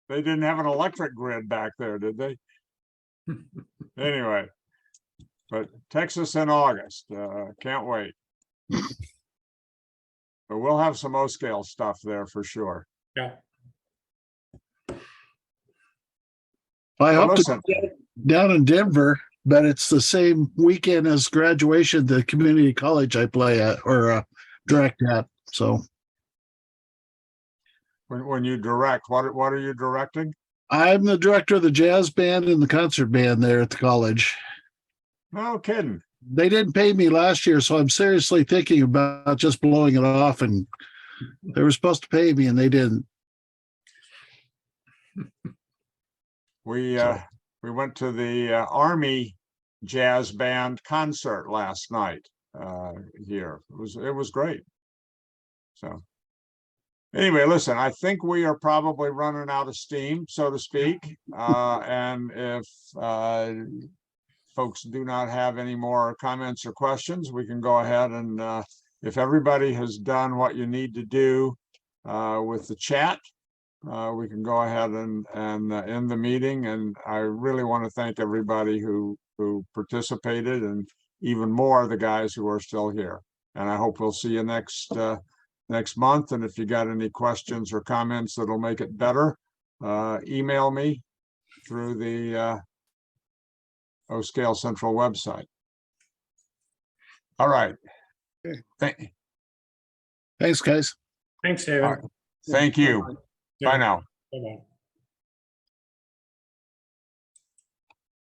they didn't have an electric grid back there, did they? Anyway, but Texas in August, can't wait. But we'll have some O-scale stuff there for sure. Yeah. I hope to go down in Denver but it's the same weekend as graduation, the community college I play at or direct at. So When you direct, what are you directing? I'm the director of the jazz band and the concert band there at the college. No kidding. They didn't pay me last year, so I'm seriously thinking about just blowing it off. And they were supposed to pay me and they didn't. We went to the Army jazz band concert last night here. It was great. So anyway, listen, I think we are probably running out of steam, so to speak. And if folks do not have any more comments or questions, we can go ahead and if everybody has done what you need to do with the chat, we can go ahead and end the meeting. And I really want to thank everybody who participated, and even more the guys who are still here. And I hope we'll see you next month. And if you got any questions or comments that'll make it better, email me through the O-Scale Central website. All right. Thanks, guys. Thanks, David. All right. Thank you. Bye now. Bye-bye.